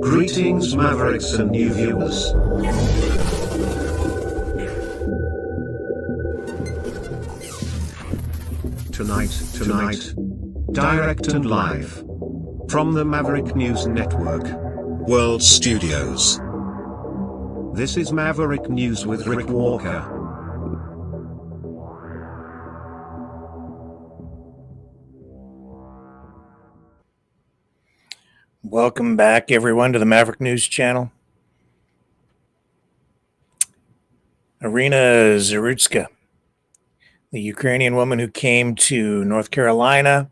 Greetings, Mavericks and new viewers. Tonight, direct and live from the Maverick News Network World Studios. This is Maverick News with Rick Walker. Welcome back, everyone, to the Maverick News channel. Iryna Zarutska, the Ukrainian woman who came to North Carolina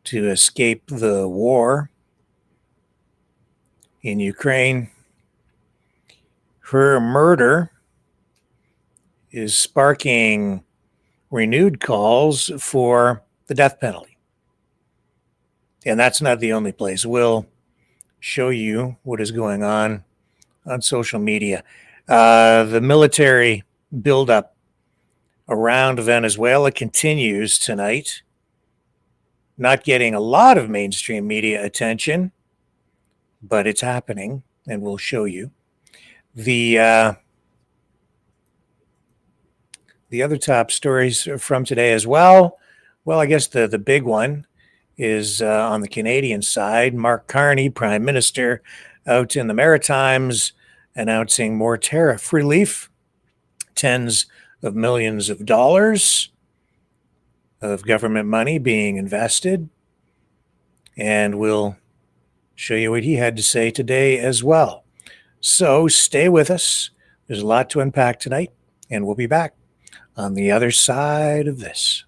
to escape the war in Ukraine. Her murder is sparking renewed calls for the death penalty. And that's not the only place. We'll show you what is going on social media. The military buildup around Venezuela continues tonight. Not getting a lot of mainstream media attention, but it's happening, and we'll show you. The other top stories from today as well. Well, I guess the big one is on the Canadian side. Mark Carney, Prime Minister, out in the Maritimes, announcing more tariff relief, tens of millions of dollars of government money being invested. And we'll show you what he had to say today as well. So stay with us. There's a lot to unpack tonight, and we'll be back on the other side of this.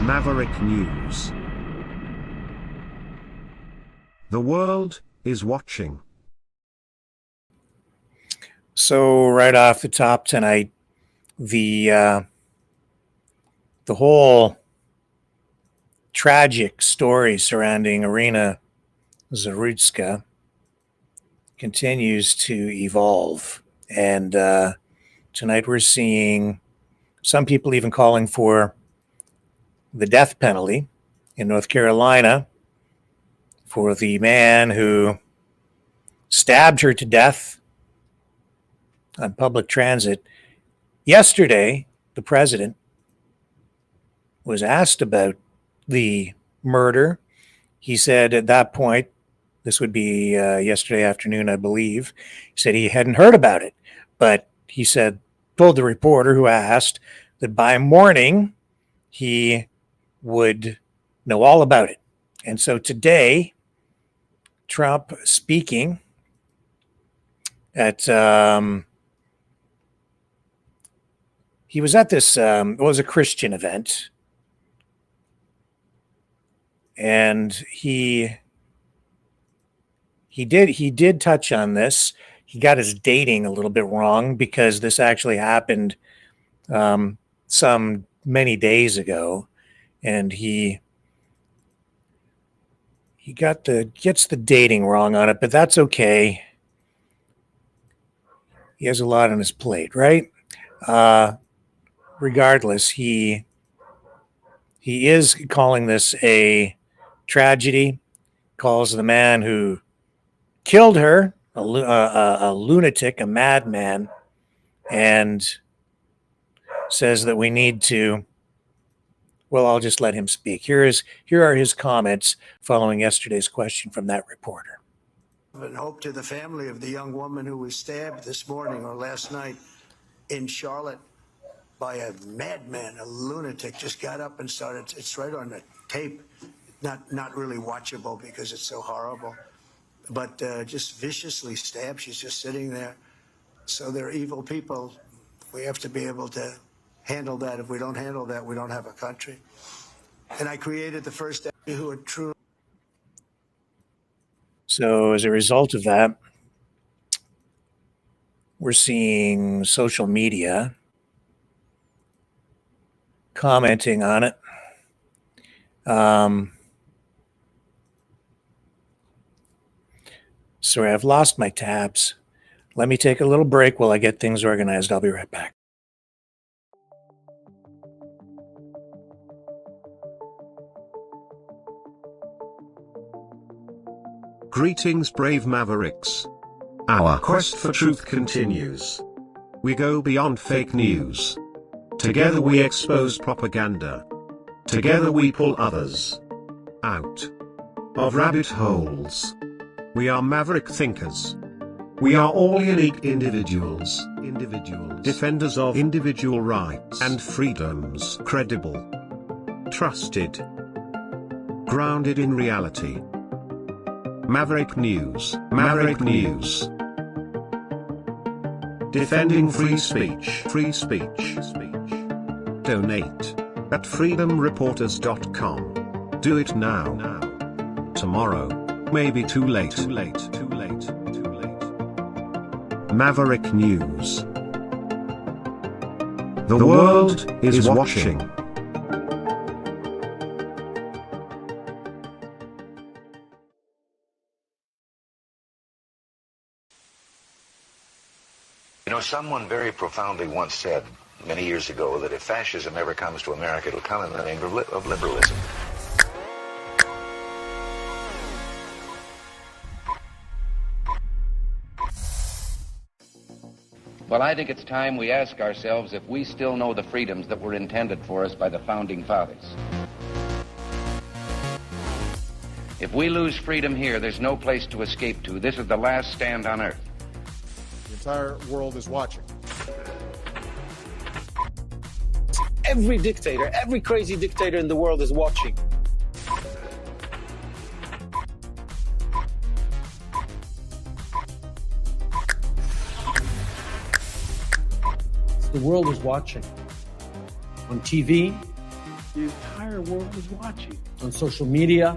Maverick News. The world is watching. So right off the top tonight, the whole tragic story surrounding Iryna Zarutska continues to evolve. And tonight we're seeing some people even calling for the death penalty in North Carolina for the man who stabbed her to death on public transit. Yesterday, the president was asked about the murder. He said at that point, this would be yesterday afternoon, I believe, he said he hadn't heard about it, but he said, told the reporter who asked that by morning he would know all about it. And so today, Trump speaking at, he was at this, it was a Christian event, and he did touch on this. He got his dating a little bit wrong because this actually happened some many days ago. And he gets the dating wrong on it, but that's okay. He has a lot on his plate, right? Regardless, he is calling this a tragedy. Calls the man who killed her a lunatic, a madman, and says that we need to Well, I'll just let him speak. Here are his comments following yesterday's question from that reporter. And hope to the family of the young woman who was stabbed this morning or last night in Charlotte by a madman, a lunatic, just got up and started. It's right on the tape. Not really watchable because it's so horrible, but just viciously stabbed. She's just sitting there. So they're evil people. We have to be able to handle that. If we don't handle that, we don't have a country. And I created the first who are true. So as a result of that, we're seeing social media commenting on it. Sorry, I've lost my tabs. Let me take a little break while I get things organized. I'll be right back. Greetings, brave Mavericks. Our quest for truth continues. We go beyond fake news. Together we expose propaganda. Together we pull others out of rabbit holes. We are maverick thinkers. We are all unique individuals, defenders of individual rights and freedoms, credible, trusted, grounded in reality. Maverick News, Maverick News. Defending free speech, Donate at freedomreporters.com. Do it now. Tomorrow may be too late. Maverick News. The world is watching. You know, someone very profoundly once said many years ago that if fascism ever comes to America, it'll come in the name of liberalism. Well, I think it's time we ask ourselves if we still know the freedoms that were intended for us by the Founding Fathers. If we lose freedom here, there's no place to escape to. This is the last stand on earth. The entire world is watching. Every dictator, every crazy dictator in the world is watching. The world is watching. On TV, the entire world is watching. On social media.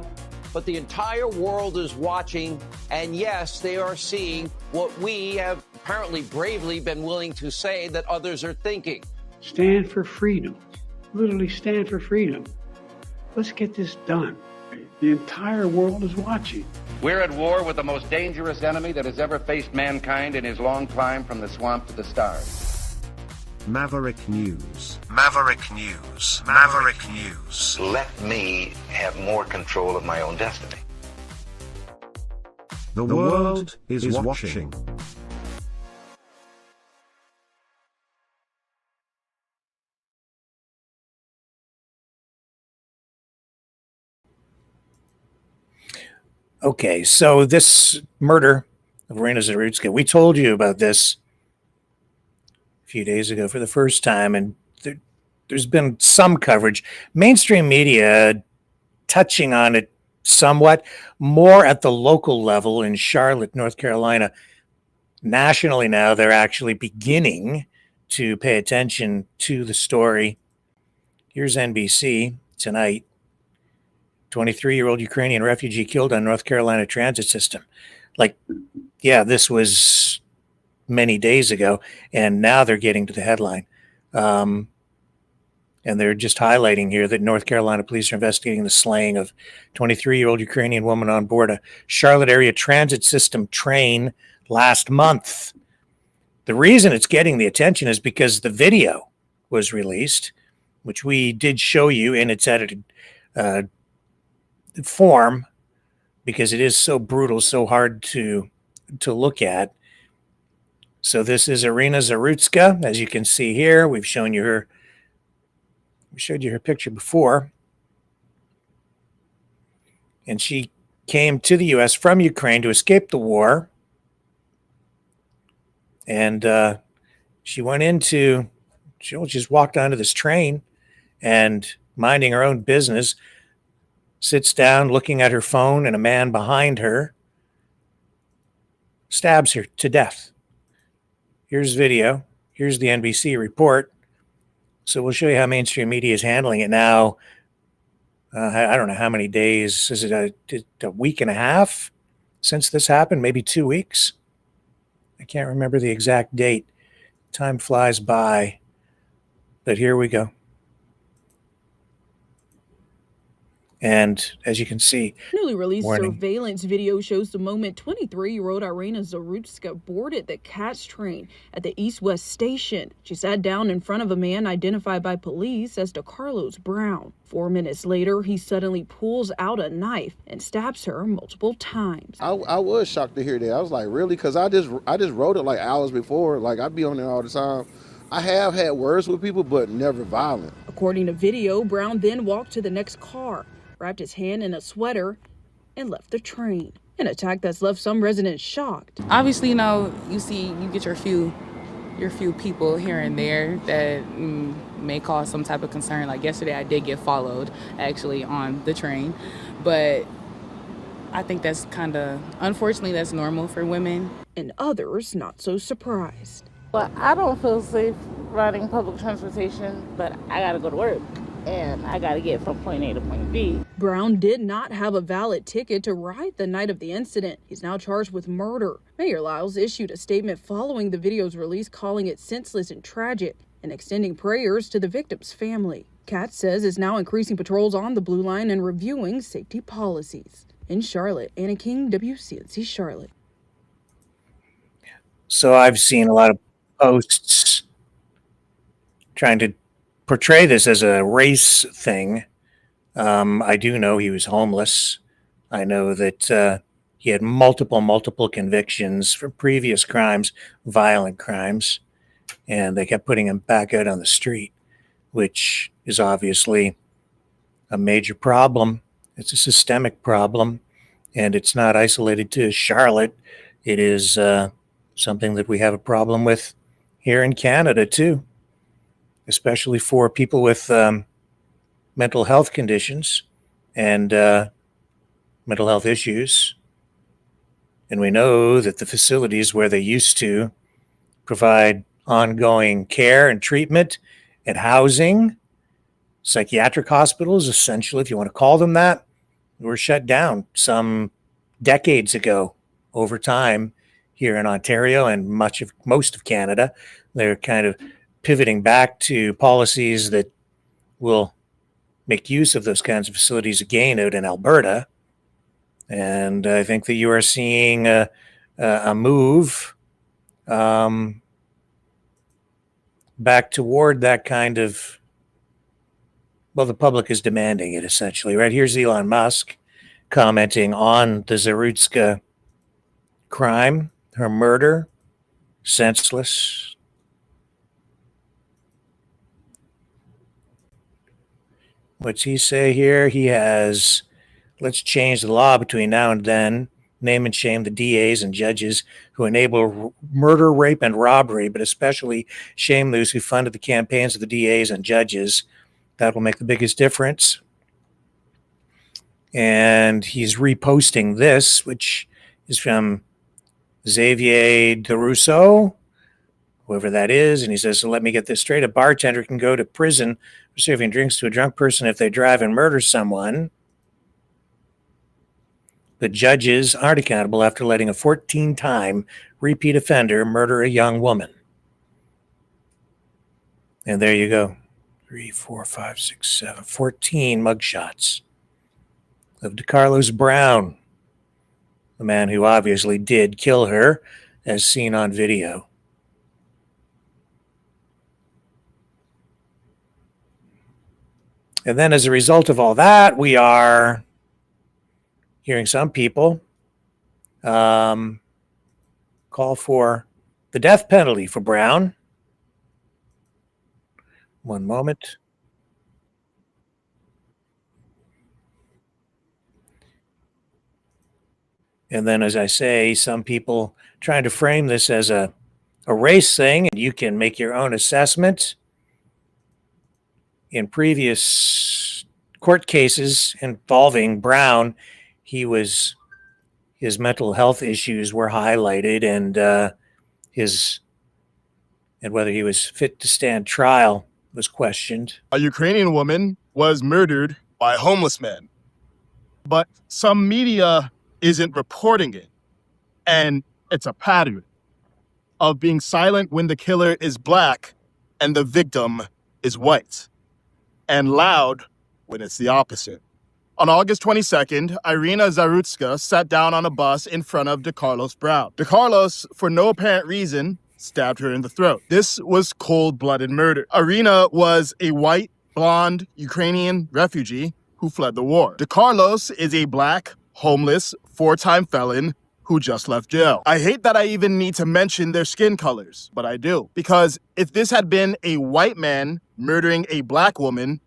But the entire world is watching, and yes, they are seeing what we have apparently bravely been willing to say that others are thinking. Stand for freedom. Literally stand for freedom. Let's get this done. The entire world is watching. We're at war with the most dangerous enemy that has ever faced mankind in his long climb from the swamp to the stars. Maverick News. Maverick News. Maverick News. Let me have more control of my own destiny. The world is watching. Okay, so this murder of Iryna Zarutska, we told you about this a few days ago for the first time, and there's been some coverage. Mainstream media touching on it somewhat, more at the local level in Charlotte, North Carolina. Nationally now, they're actually beginning to pay attention to the story. Here's NBC tonight. 23-year-old Ukrainian refugee killed on North Carolina transit system. Like, yeah, this was many days ago, and now they're getting to the headline. And they're just highlighting here that North Carolina police are investigating the slaying of 23-year-old Ukrainian woman on board a Charlotte area transit system train last month. The reason it's getting the attention is because the video was released, which we did show you in its edited form, because it is so brutal, so hard to look at. So this is Iryna Zarutska, as you can see here. We've shown you her We showed you her picture before. And she came to the U.S. from Ukraine to escape the war. And she just walked onto this train and, minding her own business, sits down looking at her phone, and a man behind her stabs her to death. Here's video. Here's the NBC report. So we'll show you how mainstream media is handling it now. I don't know how many days. Is it a week and a half since this happened? Maybe 2 weeks? I can't remember the exact date. Time flies by. But here we go. And as you can see, newly released surveillance video shows the moment 23-year-old Iryna Zarutska boarded the CATS train at the East-West station. She sat down in front of a man identified by police as DeCarlos Brown. 4 minutes later, he suddenly pulls out a knife and stabs her multiple times. I was shocked to hear that. I was like, really? Because I just wrote it like hours before. Like, I'd be on there all the time. I have had words with people, but never violent. According to video, Brown then walked to the next car, wrapped his hand in a sweater, and left the train. An attack that's left some residents shocked. Obviously, you get your few people here and there that may cause some type of concern. Like yesterday, I did get followed actually on the train, but I think that's unfortunately, that's normal for women. And others not so surprised. Well, I don't feel safe riding public transportation, but I gotta go to work. And I got to get from point A to point B. Brown did not have a valid ticket to ride the night of the incident. He's now charged with murder. Mayor Lyles issued a statement following the video's release, calling it senseless and tragic, and extending prayers to the victim's family. CATS says is now increasing patrols on the Blue Line and reviewing safety policies. In Charlotte, Anna King, WCNC Charlotte. So I've seen a lot of posts trying to portray this as a race thing. I do know he was homeless. I know that he had multiple convictions for previous crimes, violent crimes, and they kept putting him back out on the street, which is obviously a major problem. It's a systemic problem, and it's not isolated to Charlotte. It is something that we have a problem with here in Canada too, especially for people with mental health conditions and mental health issues. And we know that the facilities where they used to provide ongoing care and treatment and housing, psychiatric hospitals, essentially, if you want to call them that, were shut down some decades ago. Over time here in Ontario and most of Canada, they're kind of pivoting back to policies that will make use of those kinds of facilities again out in Alberta. And I think that you are seeing a move back toward that kind of, well, the public is demanding it essentially, right? Here's Elon Musk commenting on the Zarutska crime, her murder, senseless. What's he say here? He has, let's change the law between now and then, name and shame the DAs and judges who enable murder, rape, and robbery, but especially shame those who funded the campaigns of the DAs and judges. That will make the biggest difference. And he's reposting this, which is from Xavier DeRusso, whoever that is, and he says, so let me get this straight. A bartender can go to prison for serving drinks to a drunk person if they drive and murder someone. The judges aren't accountable after letting a 14-time repeat offender murder a young woman. And there you go. 3, 4, 5, 6, 7, 14 mugshots of DeCarlos Brown, the man who obviously did kill her, as seen on video. And then as a result of all that, we are hearing some people call for the death penalty for Brown. One moment. And then, as I say, some people trying to frame this as a race thing, and you can make your own assessment. In previous court cases involving Brown, his mental health issues were highlighted, and whether he was fit to stand trial was questioned. A Ukrainian woman was murdered by a homeless man, but some media isn't reporting it, and it's a pattern of being silent when the killer is black and the victim is white, and loud when it's the opposite. On August 22nd, Iryna Zarutska sat down on a bus in front of DeCarlos Brown. DeCarlos, for no apparent reason, stabbed her in the throat. This was cold-blooded murder. Iryna was a white, blonde, Ukrainian refugee who fled the war. DeCarlos is a black, homeless, 4-time felon who just left jail. I hate that I even need to mention their skin colors, but I do. Because if this had been a white man murdering a black woman,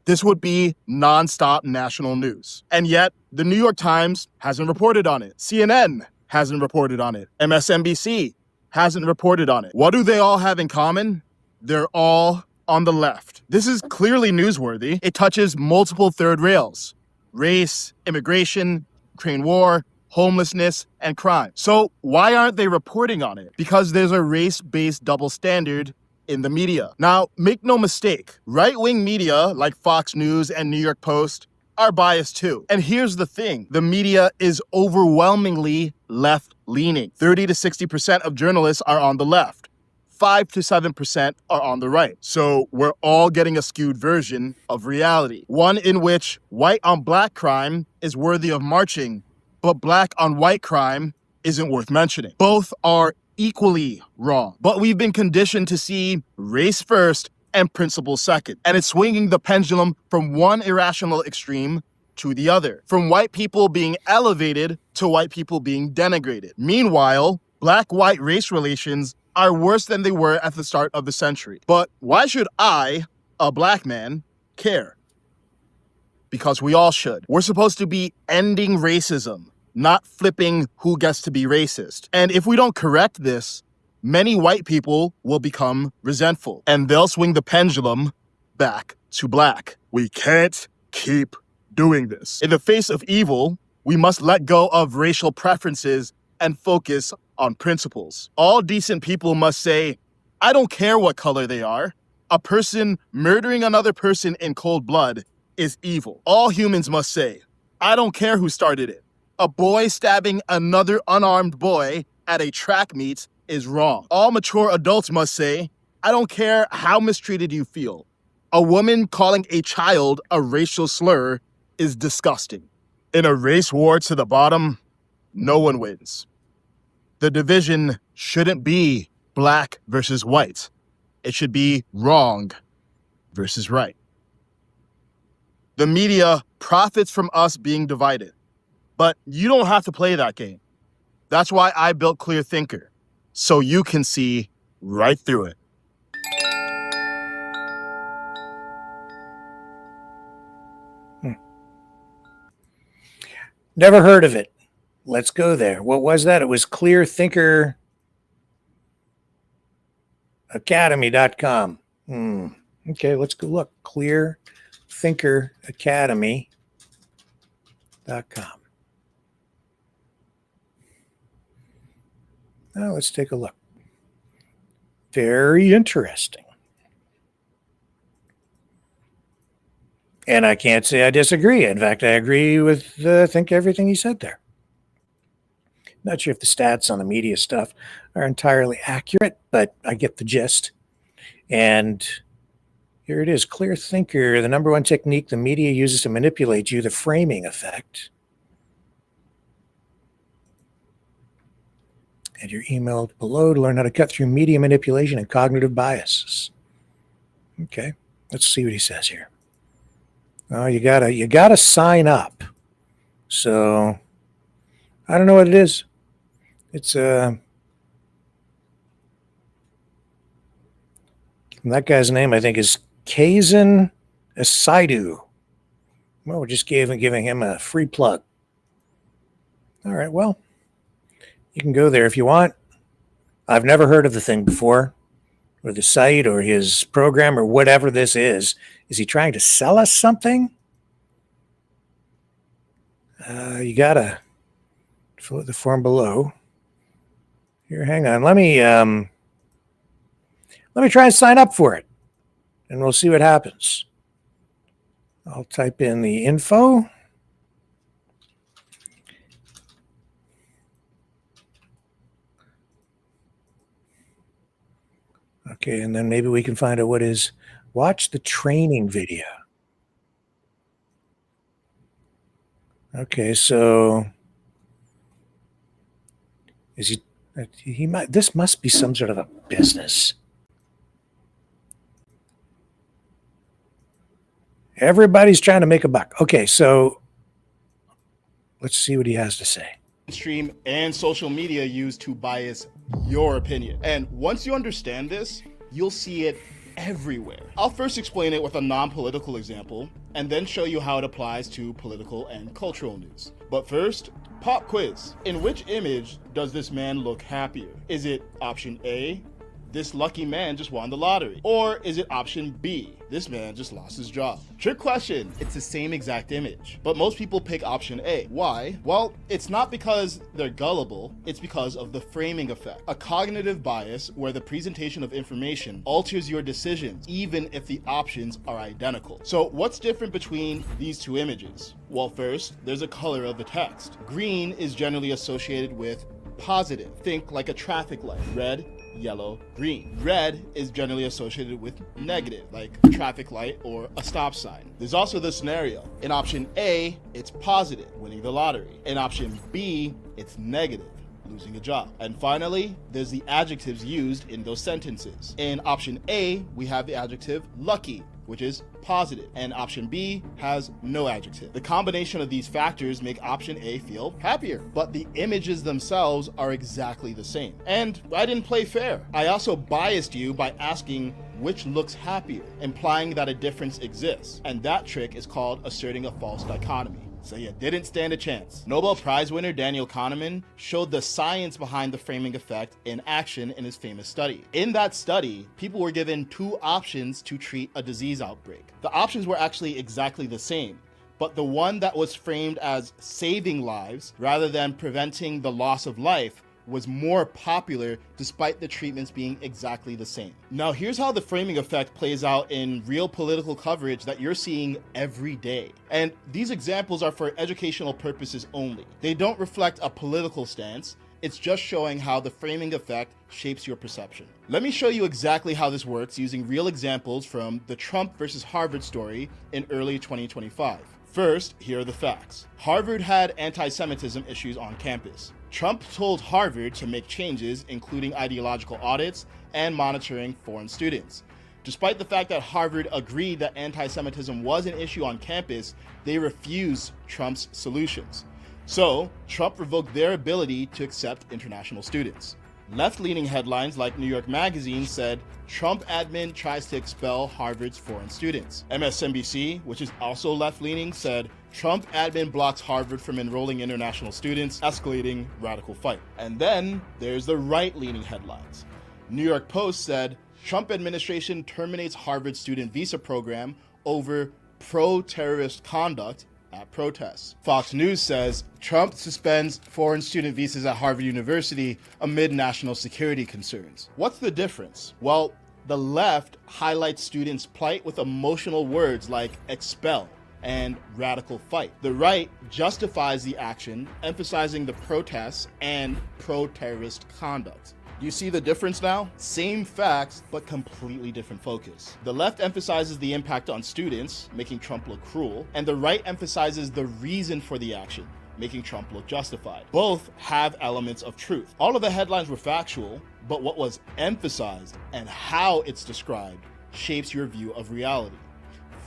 this would be nonstop national news. And yet, the New York Times hasn't reported on it. CNN hasn't reported on it. MSNBC hasn't reported on it. What do they all have in common? They're all on the left. This is clearly newsworthy. It touches multiple third rails: race, immigration, Ukraine war, homelessness, and crime. So why aren't they reporting on it? Because there's a race-based double standard in the media. Now, make no mistake, right-wing media like Fox News and New York Post are biased too. And here's the thing, the media is overwhelmingly left-leaning. 30 to 60% of journalists are on the left. 5 to 7% are on the right. So we're all getting a skewed version of reality. One in which white on black crime is worthy of marching, but black on white crime isn't worth mentioning. Both are equally wrong. But we've been conditioned to see race first and principle second. And it's swinging the pendulum from one irrational extreme to the other. From white people being elevated to white people being denigrated. Meanwhile, black-white race relations are worse than they were at the start of the century. But why should I, a black man, care? Because we all should. We're supposed to be ending racism, not flipping who gets to be racist. And if we don't correct this, many white people will become resentful, and they'll swing the pendulum back to black. We can't keep doing this. In the face of evil, we must let go of racial preferences and focus on principles. All decent people must say, I don't care what color they are. A person murdering another person in cold blood is evil. All humans must say, I don't care who started it. A boy stabbing another unarmed boy at a track meet is wrong. All mature adults must say, I don't care how mistreated you feel. A woman calling a child a racial slur is disgusting. In a race war to the bottom, no one wins. The division shouldn't be black versus white. It should be wrong versus right. The media profits from us being divided. But you don't have to play that game. That's why I built Clear Thinker, so you can see right through it. Never heard of it. Let's go there. What was that? It was clearthinkeracademy.com. Okay, let's go look. Clearthinkeracademy.com. Now let's take a look. Very interesting. And I can't say I disagree. In fact, I agree with, I think, everything he said there. Not sure if the stats on the media stuff are entirely accurate, but I get the gist. And here it is. Clear Thinker, the number one technique the media uses to manipulate you, the framing effect. And your email below to learn how to cut through media manipulation and cognitive biases. Okay, let's see what he says here. Oh, you gotta sign up. So I don't know what it is. It's that guy's name, I think, is Kazan Asaidu. Well, we're just giving him a free plug. All right, well, You can go there if you want. I've never heard of the thing before, or the site, or his program, or whatever this is. Is he trying to sell us something? You gotta fill out the form below. Here, hang on. Let me try and sign up for it, and we'll see what happens. I'll type in the info. Okay, and then maybe we can find out what is. Watch the training video. Okay, so is he might, this must be some sort of a business. Everybody's trying to make a buck. Okay, so let's see what he has to say. Stream and social media used to bias your opinion. And once you understand this, you'll see it everywhere. I'll first explain it with a non-political example, and then show you how it applies to political and cultural news. But first, pop quiz. In which image does this man look happier? Is it option A, this lucky man just won the lottery? Or is it option B, this man just lost his job? Trick question, it's the same exact image, but most people pick option A. Why? Well, it's not because they're gullible, it's because of the framing effect, a cognitive bias where the presentation of information alters your decisions, even if the options are identical. So what's different between these two images? Well, first, there's a color of the text. Green is generally associated with positive. Think like a traffic light, red, yellow, green. Red is generally associated with negative, like a traffic light or a stop sign. There's also the scenario. In option A, it's positive, winning the lottery. In option B, it's negative, losing a job. And finally, there's the adjectives used in those sentences. In option A, we have the adjective lucky, which is positive, and option B has no adjective. The combination of these factors make option A feel happier, but the images themselves are exactly the same. And I didn't play fair. I also biased you by asking which looks happier, implying that a difference exists. And that trick is called asserting a false dichotomy. So you didn't stand a chance. Nobel Prize winner Daniel Kahneman showed the science behind the framing effect in action in his famous study. In that study, people were given two options to treat a disease outbreak. The options were actually exactly the same, but the one that was framed as saving lives rather than preventing the loss of life was more popular despite the treatments being exactly the same. Now here's how the framing effect plays out in real political coverage that you're seeing every day. And these examples are for educational purposes only. They don't reflect a political stance. It's just showing how the framing effect shapes your perception. Let me show you exactly how this works using real examples from the Trump versus Harvard story in early 2025. First, here are the facts. Harvard had anti-Semitism issues on campus. Trump told Harvard to make changes, including ideological audits and monitoring foreign students. Despite the fact that Harvard agreed that anti-Semitism was an issue on campus, they refused Trump's solutions. So, Trump revoked their ability to accept international students. Left-leaning headlines like New York Magazine said, Trump admin tries to expel Harvard's foreign students. MSNBC, which is also left-leaning, said, Trump admin blocks Harvard from enrolling international students, escalating radical fight. And then there's the right-leaning headlines. New York Post said, Trump administration terminates Harvard student visa program over pro-terrorist conduct at protests. Fox News says, Trump suspends foreign student visas at Harvard University amid national security concerns. What's the difference? Well, the left highlights students' plight with emotional words like expel and radical fight. The right justifies the action, emphasizing the protests and pro-terrorist conduct. You see the difference now? Same facts, but completely different focus. The left emphasizes the impact on students, making Trump look cruel, and the right emphasizes the reason for the action, making Trump look justified. Both have elements of truth. All of the headlines were factual, but what was emphasized and how it's described shapes your view of reality,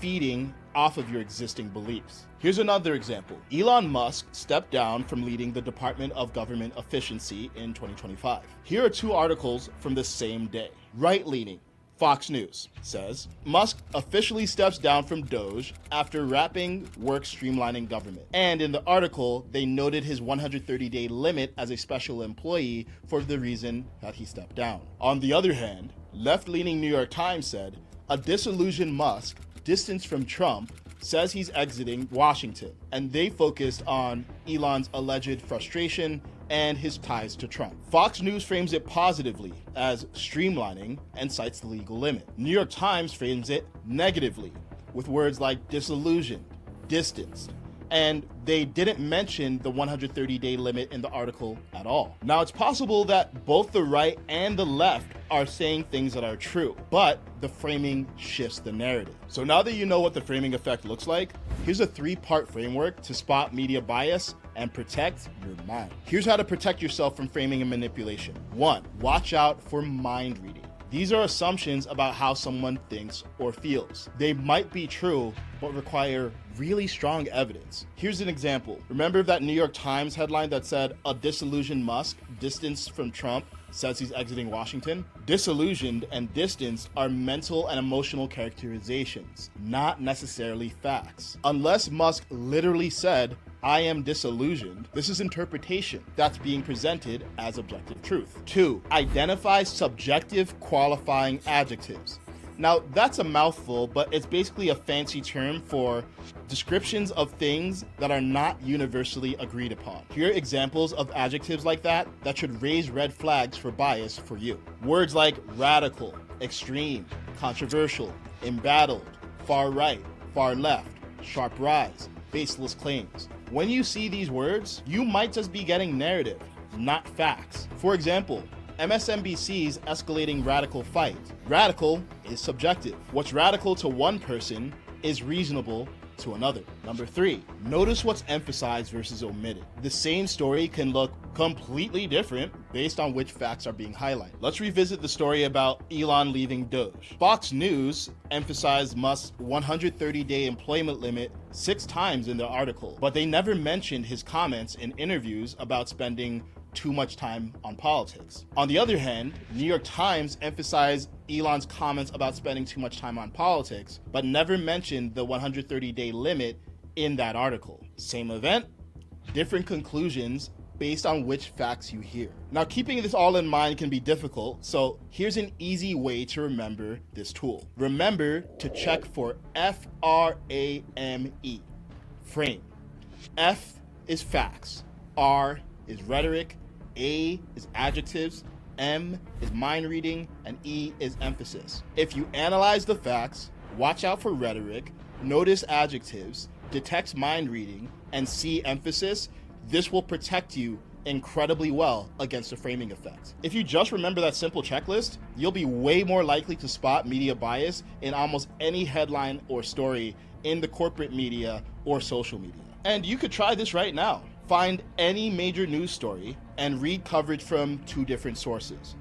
feeding off of your existing beliefs. Here's another example. Elon Musk stepped down from leading the Department of Government Efficiency in 2025. Here are two articles from the same day. Right-leaning. Fox News says, Musk officially steps down from Doge after wrapping work streamlining government. And in the article, they noted his 130-day limit as a special employee for the reason that he stepped down. On the other hand, left-leaning New York Times said, a disillusioned Musk, distanced from Trump, says he's exiting Washington. And they focused on Elon's alleged frustration and his ties to Trump. Fox News frames it positively as streamlining and cites the legal limit. New York Times frames it negatively with words like disillusioned, distanced, and they didn't mention the 130-day limit in the article at all. Now, it's possible that both the right and the left are saying things that are true, but the framing shifts the narrative. So now that you know what the framing effect looks like, here's a 3-part framework to spot media bias and protect your mind. Here's how to protect yourself from framing and manipulation. 1, watch out for mind reading. These are assumptions about how someone thinks or feels. They might be true, but require really strong evidence. Here's an example. Remember that New York Times headline that said, a disillusioned Musk, distanced from Trump, says he's exiting Washington? Disillusioned and distanced are mental and emotional characterizations, not necessarily facts. Unless Musk literally said, I am disillusioned, this is interpretation that's being presented as objective truth. 2, identify subjective qualifying adjectives. Now, that's a mouthful, but it's basically a fancy term for descriptions of things that are not universally agreed upon. Here are examples of adjectives like that should raise red flags for bias for you. Words like radical, extreme, controversial, embattled, far right, far left, sharp rise, baseless claims. When you see these words, you might just be getting narrative, not facts. For example, MSNBC's escalating radical fight. Radical is subjective. What's radical to one person is reasonable to another. Number 3, notice what's emphasized versus omitted. The same story can look completely different based on which facts are being highlighted. Let's revisit the story about Elon leaving Doge. Fox News emphasized Musk's 130-day employment limit 6 times in the article, but they never mentioned his comments in interviews about spending too much time on politics. On the other hand, New York Times emphasized Elon's comments about spending too much time on politics, but never mentioned the 130-day limit in that article. Same event, different conclusions based on which facts you hear. Now, keeping this all in mind can be difficult, so here's an easy way to remember this tool. Remember to check for F-R-A-M-E, frame. F is facts, R is rhetoric, A is adjectives, M is mind reading, and E is emphasis. If you analyze the facts, watch out for rhetoric, notice adjectives, detect mind reading, and see emphasis, this will protect you incredibly well against the framing effect. If you just remember that simple checklist, you'll be way more likely to spot media bias in almost any headline or story in the corporate media or social media. And you could try this right now. Find any major news story and read coverage from 2 different sources.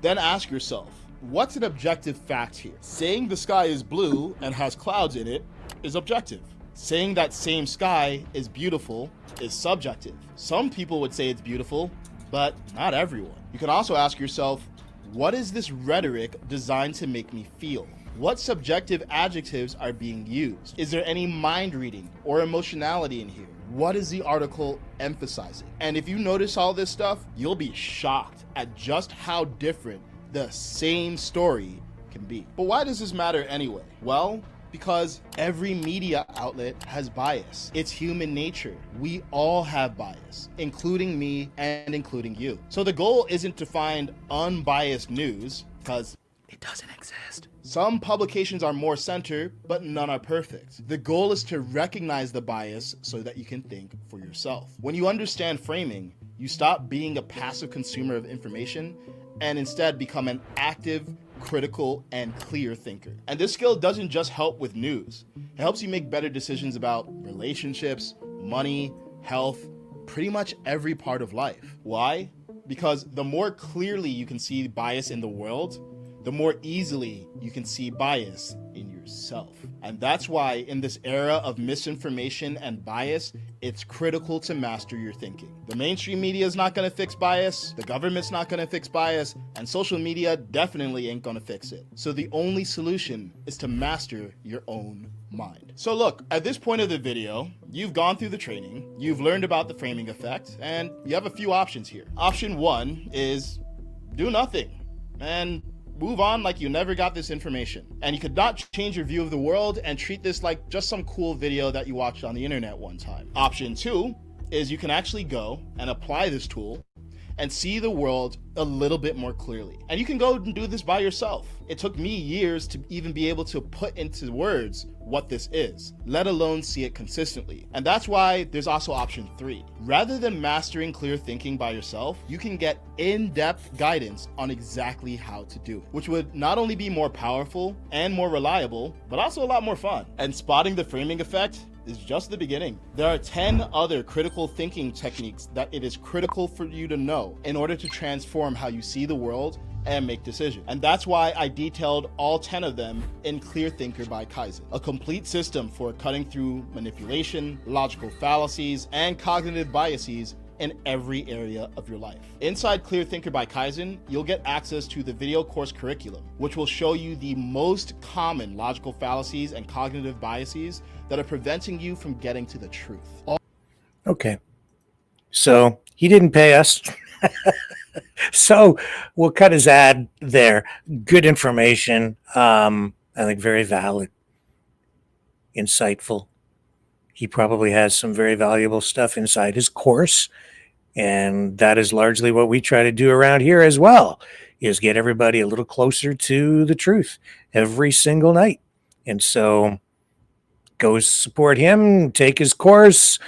Then ask yourself, what's an objective fact here? Saying the sky is blue and has clouds in it is objective. Saying that same sky is beautiful is subjective. Some people would say it's beautiful, but not everyone. You can also ask yourself, what is this rhetoric designed to make me feel? What subjective adjectives are being used? Is there any mind reading or emotionality in here? What is the article emphasizing? And if you notice all this stuff, you'll be shocked at just how different the same story can be. But why does this matter anyway? Well, because every media outlet has bias. It's human nature. We all have bias, including me and including you. So the goal isn't to find unbiased news, because it doesn't exist. Some publications are more centered, but none are perfect. The goal is to recognize the bias so that you can think for yourself. When you understand framing, you stop being a passive consumer of information and instead become an active, critical, and clear thinker. And this skill doesn't just help with news. It helps you make better decisions about relationships, money, health, pretty much every part of life. Why? Because the more clearly you can see bias in the world, the more easily you can see bias in yourself. yourself. And that's why in this era of misinformation and bias, it's critical to master your thinking. The mainstream media is not going to fix bias, the government's not going to fix bias, and social media definitely ain't going to fix it. So the only solution is to master your own mind. So look, at this point of the video, you've gone through the training, you've learned about the framing effect, and you have a few options here. Option 1 is do nothing and move on like you never got this information. And you could not change your view of the world and treat this like just some cool video that you watched on the internet one time. Option 2 is you can actually go and apply this tool and see the world a little bit more clearly. And you can go and do this by yourself. It took me years to even be able to put into words what this is, let alone see it consistently. And that's why there's also option 3. Rather than mastering clear thinking by yourself, you can get in-depth guidance on exactly how to do it, which would not only be more powerful and more reliable, but also a lot more fun. And spotting the framing effect is just the beginning. There are 10 other critical thinking techniques that it is critical for you to know in order to transform how you see the world and make decisions. And that's why I detailed all 10 of them in Clear Thinker by Kaizen, a complete system for cutting through manipulation, logical fallacies, and cognitive biases in every area of your life. Inside Clear Thinker by Kaizen, you'll get access to the video course curriculum, which will show you the most common logical fallacies and cognitive biases that are preventing you from getting to the truth. Okay. So he didn't pay us. So we'll cut his ad there. Good information. I think very valid, insightful. He probably has some very valuable stuff inside his course. And that is largely what we try to do around here as well, is get everybody a little closer to the truth every single night. And so go support him, take his course,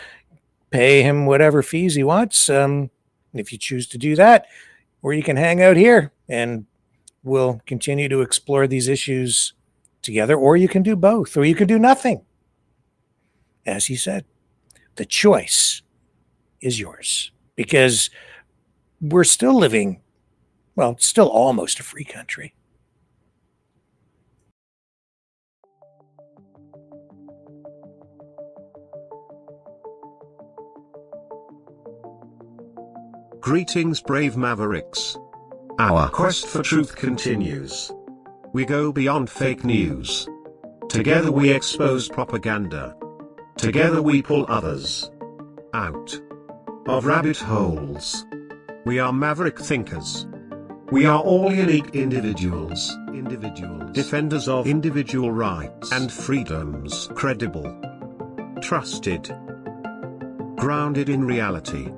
pay him whatever fees he wants. If you choose to do that, or you can hang out here and we'll continue to explore these issues together, or you can do both, or you can do nothing. As he said, the choice is yours, because we're still living, well, it's still almost a free country. Greetings, brave Mavericks. Our quest for truth continues. We go beyond fake news. Together we expose propaganda. Together we pull others out of rabbit holes. We are maverick thinkers. We are all unique individuals, defenders of individual rights and freedoms, credible, trusted, grounded in reality.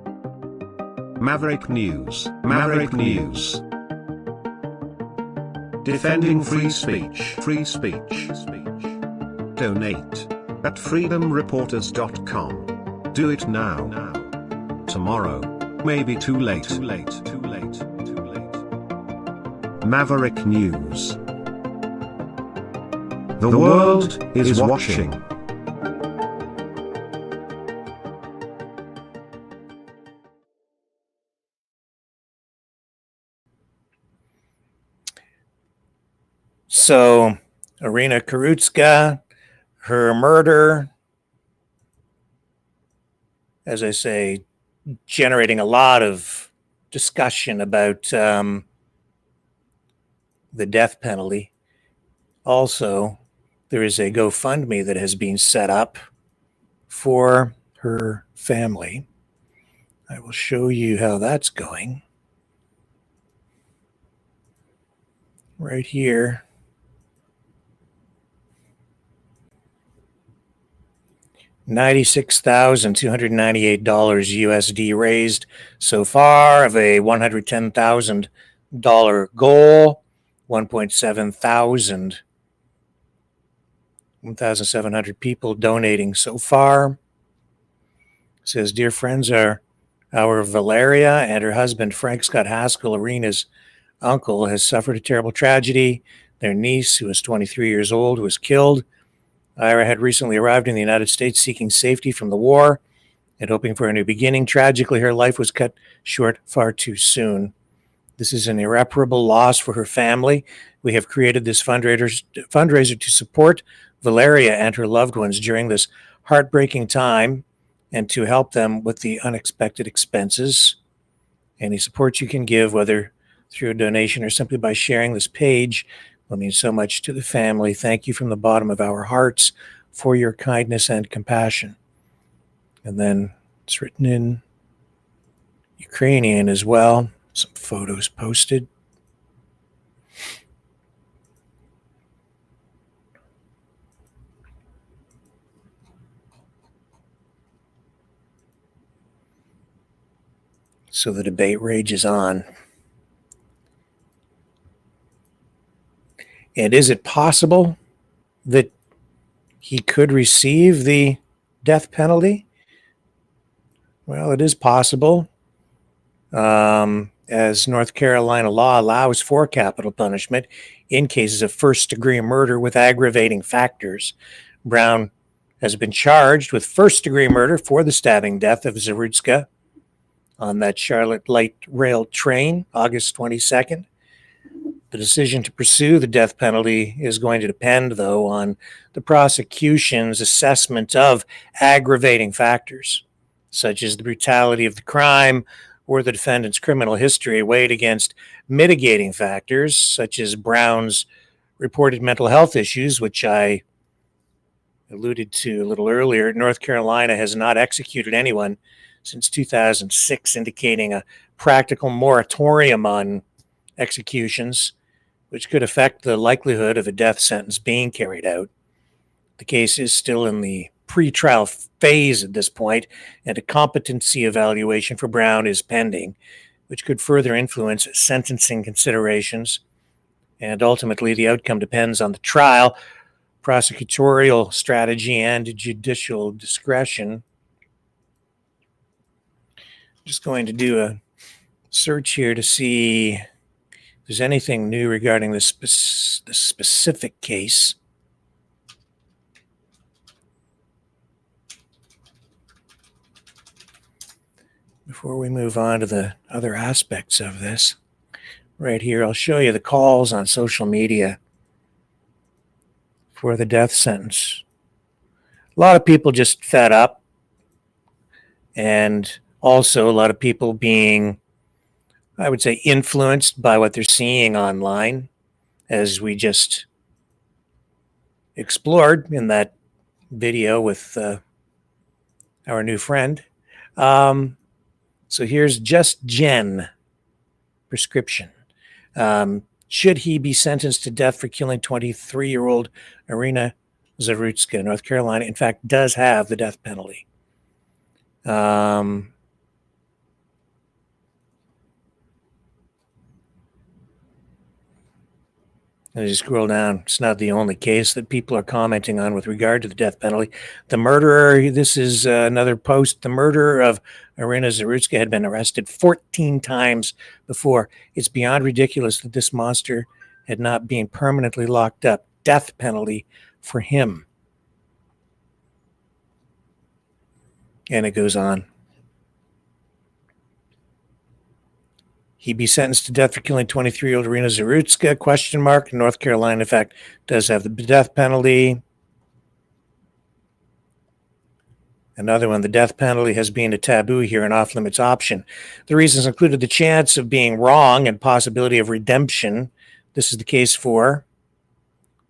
Maverick News, Maverick News. Defending free speech, free speech. Donate at freedomreporters.com. Do it now. Tomorrow may be too late. Maverick News. The world is watching. So, Iryna Zarutska, her murder, as I say, generating a lot of discussion about the death penalty. Also, there is a GoFundMe that has been set up for her family. I will show you how that's going. Right here. $96,298 USD raised so far of a $110,000 goal. 1,700 people donating so far. It says, dear friends, our Valeria and her husband Frank Scott Haskell, Iryna's uncle, has suffered a terrible tragedy. Their niece, who is 23 years old, was killed. Ira had recently arrived in the United States seeking safety from the war and hoping for a new beginning. Tragically, her life was cut short far too soon. This is an irreparable loss for her family. We have created this fundraiser to support Valeria and her loved ones during this heartbreaking time and to help them with the unexpected expenses. Any support you can give, whether through a donation or simply by sharing this page, will mean so much to the family. Thank you from the bottom of our hearts for your kindness and compassion. And then it's written in Ukrainian as well. Some photos posted. So the debate rages on. And is it possible that he could receive the death penalty? Well, it is possible, as North Carolina law allows for capital punishment in cases of first-degree murder with aggravating factors. Brown has been charged with first-degree murder for the stabbing death of Zarutska on that Charlotte light rail train, August 22nd. The decision to pursue the death penalty is going to depend, though, on the prosecution's assessment of aggravating factors, such as the brutality of the crime or the defendant's criminal history, weighed against mitigating factors, such as Brown's reported mental health issues, which I alluded to a little earlier. North Carolina has not executed anyone since 2006, indicating a practical moratorium on executions, which could affect the likelihood of a death sentence being carried out. The case is still in the pre-trial phase at this point, and a competency evaluation for Brown is pending, which could further influence sentencing considerations. And ultimately, the outcome depends on the trial, prosecutorial strategy, and judicial discretion. Just going to do a search here to see if there's anything new regarding this specific case. Before we move on to the other aspects of this, right here, I'll show you the calls on social media for the death sentence. A lot of people just fed up, and also a lot of people being, I would say, influenced by what they're seeing online, as we just explored in that video with our new friend. So here's Just Jen prescription. Should he be sentenced to death for killing 23-year-old Iryna Zarutska? North Carolina, in fact, does have the death penalty. As you scroll down, it's not the only case that people are commenting on with regard to the death penalty. The murderer, this is another post, the murderer of Iryna Zarutska had been arrested 14 times before. It's beyond ridiculous that this monster had not been permanently locked up. Death penalty for him. And it goes on. He be sentenced to death for killing 23-year-old Iryna Zarutska, question mark. North Carolina, in fact, does have the death penalty. Another one, the death penalty has been a taboo here, an off-limits option. The reasons included the chance of being wrong and possibility of redemption. This is the case for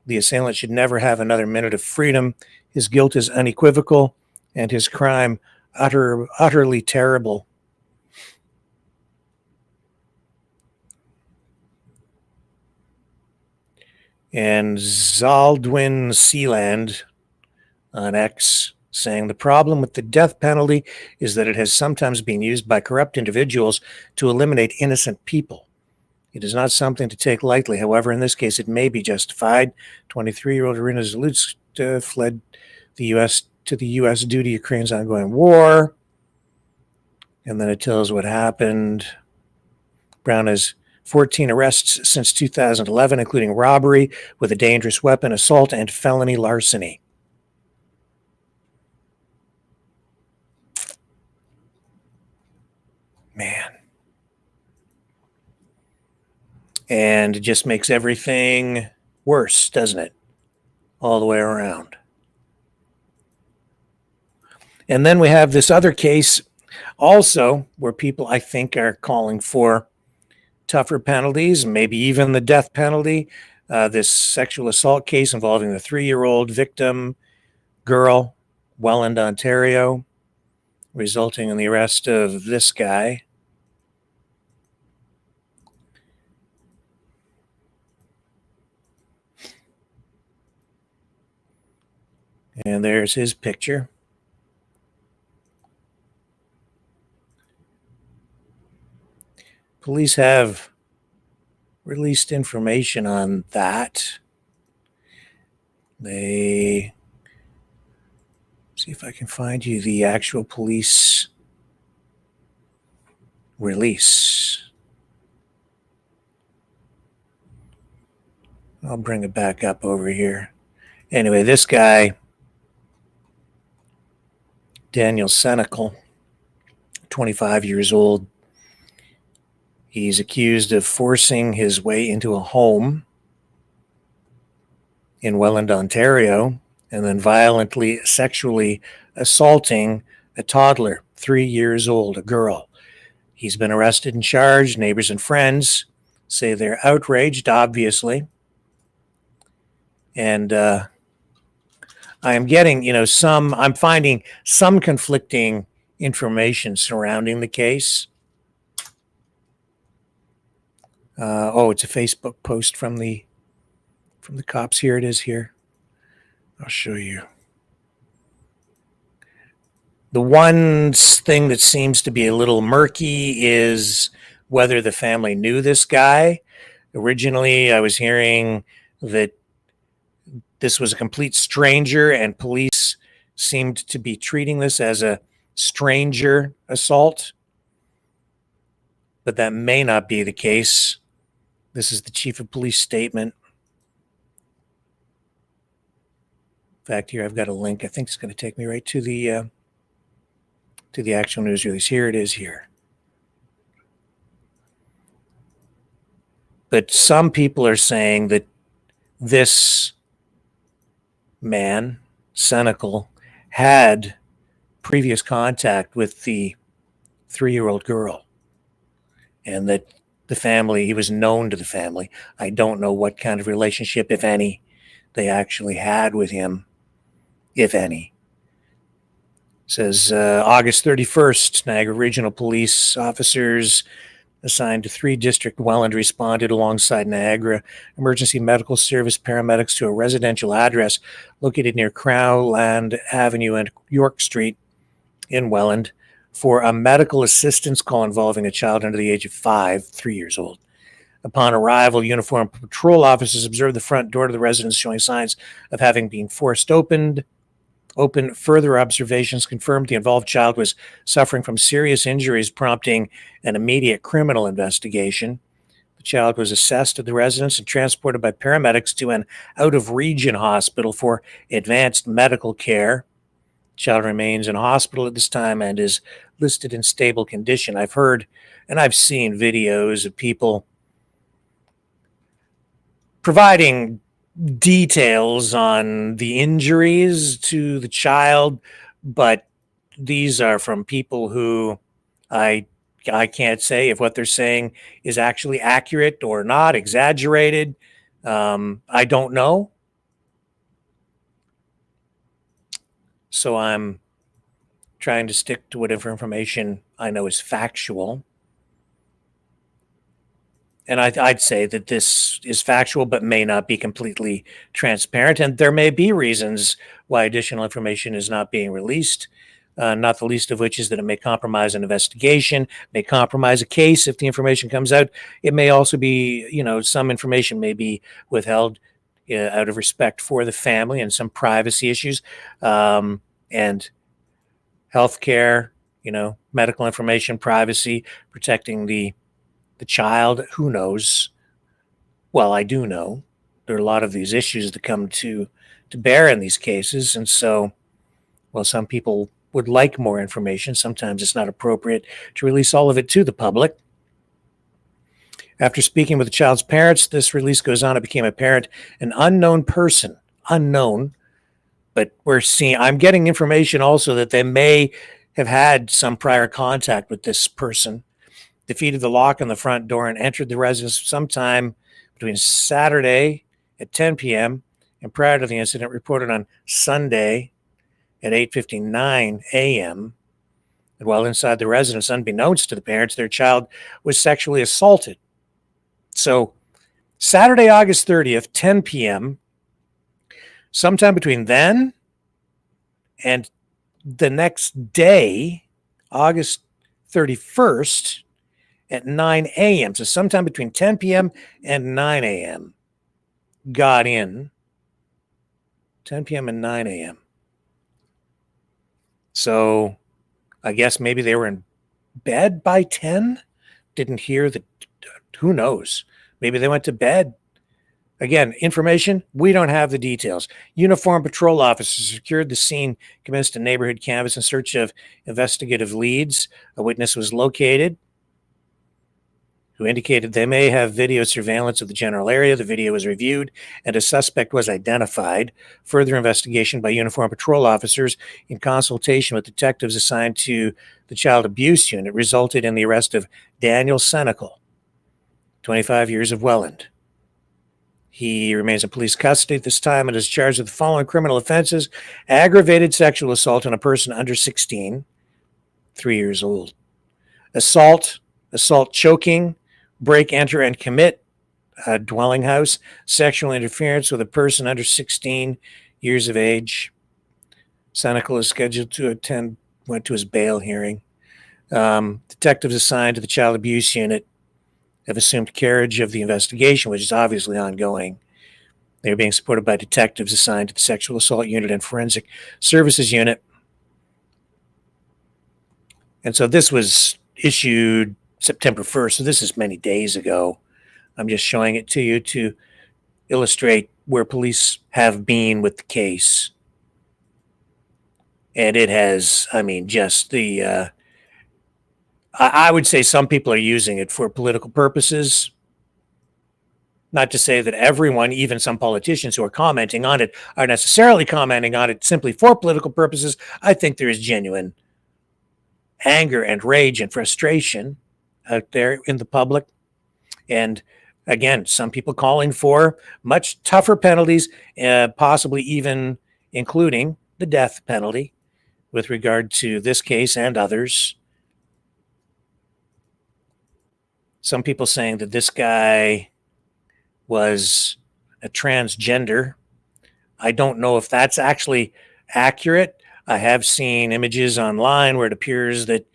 the assailant should never have another minute of freedom. His guilt is unequivocal, and his crime utterly terrible. And Zaldwin Sealand on X saying the problem with the death penalty is that it has sometimes been used by corrupt individuals to eliminate innocent people. It is not something to take lightly. However, in this case, it may be justified. 23-year-old Iryna Zarutska fled the U.S. to the U.S. due to Ukraine's ongoing war. And then it tells what happened. Brown has 14 arrests since 2011, including robbery with a dangerous weapon, assault, and felony larceny. Man. And it just makes everything worse, doesn't it? All the way around. And then we have this other case also where people, I think, are calling for tougher penalties, maybe even the death penalty. This sexual assault case involving the 3-year-old victim girl, Welland, Ontario, resulting in the arrest of this guy. And there's his picture. Police have released information on that. They see if I can find you the actual police release. I'll bring it back up over here. Anyway, this guy, Daniel Senecal, 25 years old. He's accused of forcing his way into a home in Welland, Ontario, and then violently sexually assaulting a toddler, 3 years old, a girl. He's been arrested and charged. Neighbors and friends say they're outraged, obviously. And I am getting, I'm finding some conflicting information surrounding the case. It's a Facebook post from the cops. Here it is here. I'll show you. The one thing that seems to be a little murky is whether the family knew this guy. Originally, I was hearing that this was a complete stranger, and police seemed to be treating this as a stranger assault. But that may not be the case. This is the chief of police statement. In fact, here I've got a link. I think it's going to take me right to the actual news release. Here it is here. But some people are saying that this man, Senecal, had previous contact with the 3-year-old girl, and that the family, he was known to the family. I don't know what kind of relationship, if any, they actually had with him, if any. It says August 31st, Niagara Regional Police officers assigned to 3 District Welland responded alongside Niagara Emergency Medical Service paramedics to a residential address located near Crowland Avenue and York Street in Welland for a medical assistance call involving a child under the age of 3 years old. Upon arrival, uniformed patrol officers observed the front door to the residence showing signs of having been forced open. Further observations confirmed the involved child was suffering from serious injuries, prompting an immediate criminal investigation. The child was assessed at the residence and transported by paramedics to an out-of-region hospital for advanced medical care. The child remains in hospital at this time and is listed in stable condition. I've heard and I've seen videos of people providing details on the injuries to the child, but these are from people who I can't say if what they're saying is actually accurate or not, exaggerated. I don't know. So I'm trying to stick to whatever information I know is factual. And I'd say that this is factual, but may not be completely transparent. And there may be reasons why additional information is not being released, not the least of which is that it may compromise an investigation, may compromise a case if the information comes out. It may also be, some information may be withheld out of respect for the family and some privacy issues, and healthcare, medical information, privacy, protecting the child. Who knows? Well, I do know there are a lot of these issues that come to bear in these cases. And so, well, some people would like more information. Sometimes it's not appropriate to release all of it to the public. After speaking with the child's parents, this release goes on, it became apparent an unknown person, unknown, but I'm getting information also that they may have had some prior contact with this person, defeated the lock on the front door and entered the residence sometime between Saturday at 10 p.m. and prior to the incident, reported on Sunday at 8:59 a.m. And while inside the residence, unbeknownst to the parents, their child was sexually assaulted. So Saturday, August 30th, 10 p.m., sometime between then and the next day, August 31st, at 9 a.m., so sometime between 10 p.m. and 9 a.m., got in. 10 p.m. and 9 a.m. So I guess maybe they were in bed by 10, didn't hear the, who knows? Maybe they went to bed. Again, information, we don't have the details. Uniformed patrol officers secured the scene, commenced a neighborhood canvass in search of investigative leads. A witness was located who indicated they may have video surveillance of the general area. The video was reviewed and a suspect was identified. Further investigation by uniformed patrol officers in consultation with detectives assigned to the child abuse unit resulted in the arrest of Daniel Senecal, 25 years, of Welland. He remains in police custody at this time and is charged with the following criminal offenses: aggravated sexual assault on a person under 16, 3 years old, assault choking, break, enter, and commit a dwelling house, sexual interference with a person under 16 years of age. Senecal is scheduled to went to his bail hearing. Detectives assigned to the child abuse unit have assumed carriage of the investigation, which is obviously ongoing. They are being supported by detectives assigned to the sexual assault unit and forensic services unit. And so this was issued September 1st, so this is many days ago. I'm just showing it to you to illustrate where police have been with the case. And it has, just the, I would say some people are using it for political purposes. Not to say that everyone, even some politicians who are commenting on it, are necessarily commenting on it simply for political purposes. I think there is genuine anger and rage and frustration out there in the public. And again, some people calling for much tougher penalties, possibly even including the death penalty with regard to this case and others. Some people saying that this guy was a transgender. I don't know if that's actually accurate. I have seen images online where it appears that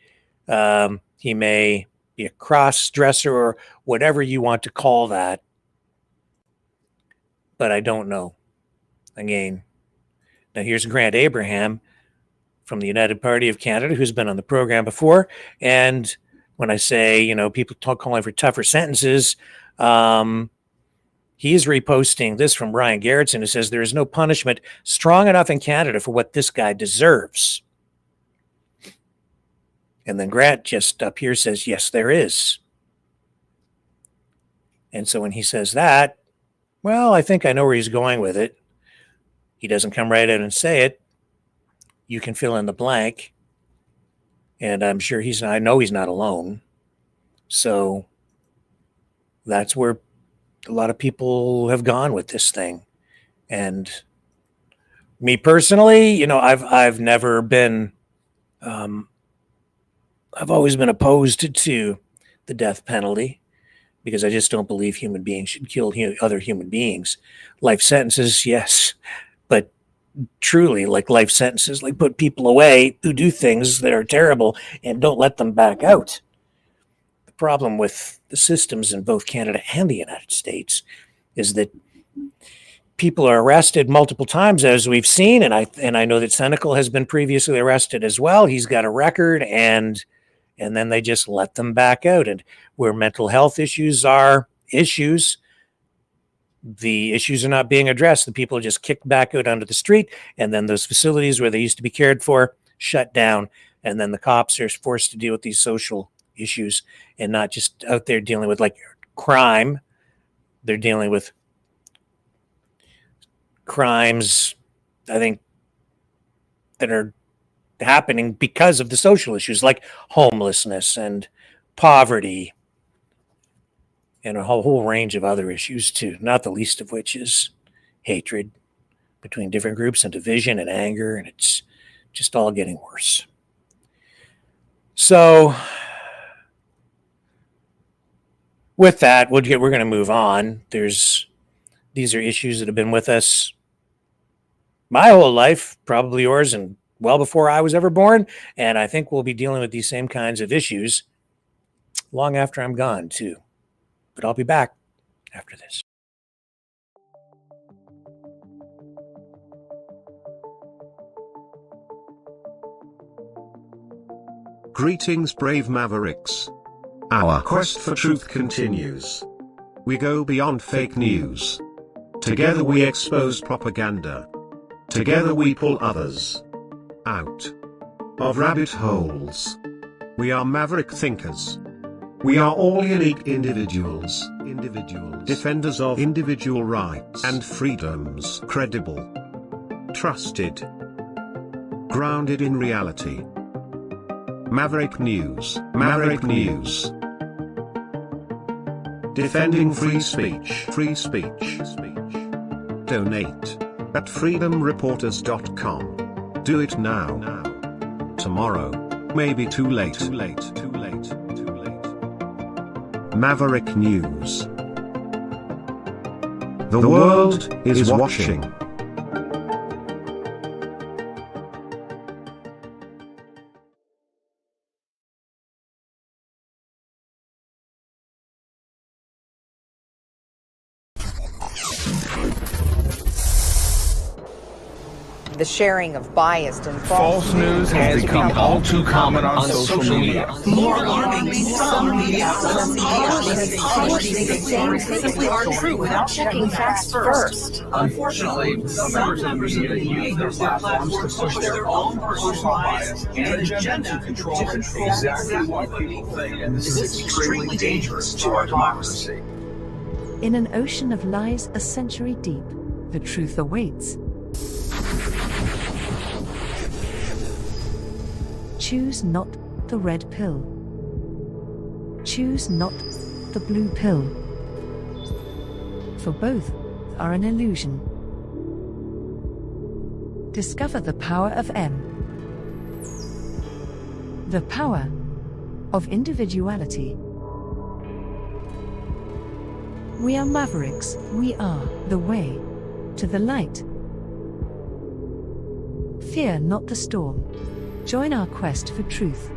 he may be a cross-dresser or whatever you want to call that. But I don't know. Again, now here's Grant Abraham from the United Party of Canada, who's been on the program before. And when I say, people calling for tougher sentences, he's reposting this from Brian Garrettson, who says there is no punishment strong enough in Canada for what this guy deserves. And then Grant just up here says, yes, there is. And so when he says that, well, I think I know where he's going with it. He doesn't come right out and say it. You can fill in the blank. And I'm sure I know he's not alone. So that's where a lot of people have gone with this thing. And me personally, I've never been, I've always been opposed to the death penalty because I just don't believe human beings should kill other human beings. Life sentences, yes, but truly, like life sentences, like put people away who do things that are terrible and don't let them back out. The problem with the systems in both Canada and the United States is that people are arrested multiple times, as we've seen, and I know that Senecal has been previously arrested as well. He's got a record, and then they just let them back out. And where mental health issues are issues, the issues are not being addressed. The people are just kicked back out onto the street, and then those facilities where they used to be cared for shut down, and then the cops are forced to deal with these social issues and not just out there dealing with like crime. They're dealing with crimes, I think, that are happening because of the social issues like homelessness and poverty and a whole range of other issues too, not the least of which is hatred between different groups and division and anger, and it's just all getting worse. So with that, we're going to move on. These are issues that have been with us my whole life, probably yours, and well before I was ever born. And I think we'll be dealing with these same kinds of issues long after I'm gone too. But I'll be back after this. Greetings, brave Mavericks. Our quest for truth continues. We go beyond fake news. Together we expose propaganda. Together we pull others out of rabbit holes. We are maverick thinkers. We are all unique individuals, defenders of individual rights and freedoms, credible, trusted, grounded in reality. Maverick News, Maverick News. Defending free speech, free speech. Donate at freedomreporters.com. Do it now. Tomorrow may be too late. Maverick News. The world is watching. The sharing of biased and false news has become all too common on social media. More alarmingly, some media outlets publish these things simply aren't true without checking facts first. Unfortunately, some members of media use their platforms to push their own personal bias and agenda to control exactly what people think, and this is extremely dangerous to our democracy. In an ocean of lies a century deep, the truth awaits. Choose not the red pill. Choose not the blue pill. For both are an illusion. Discover the power of M. The power of individuality. We are mavericks. We are the way to the light. Fear not the storm. Join our quest for truth.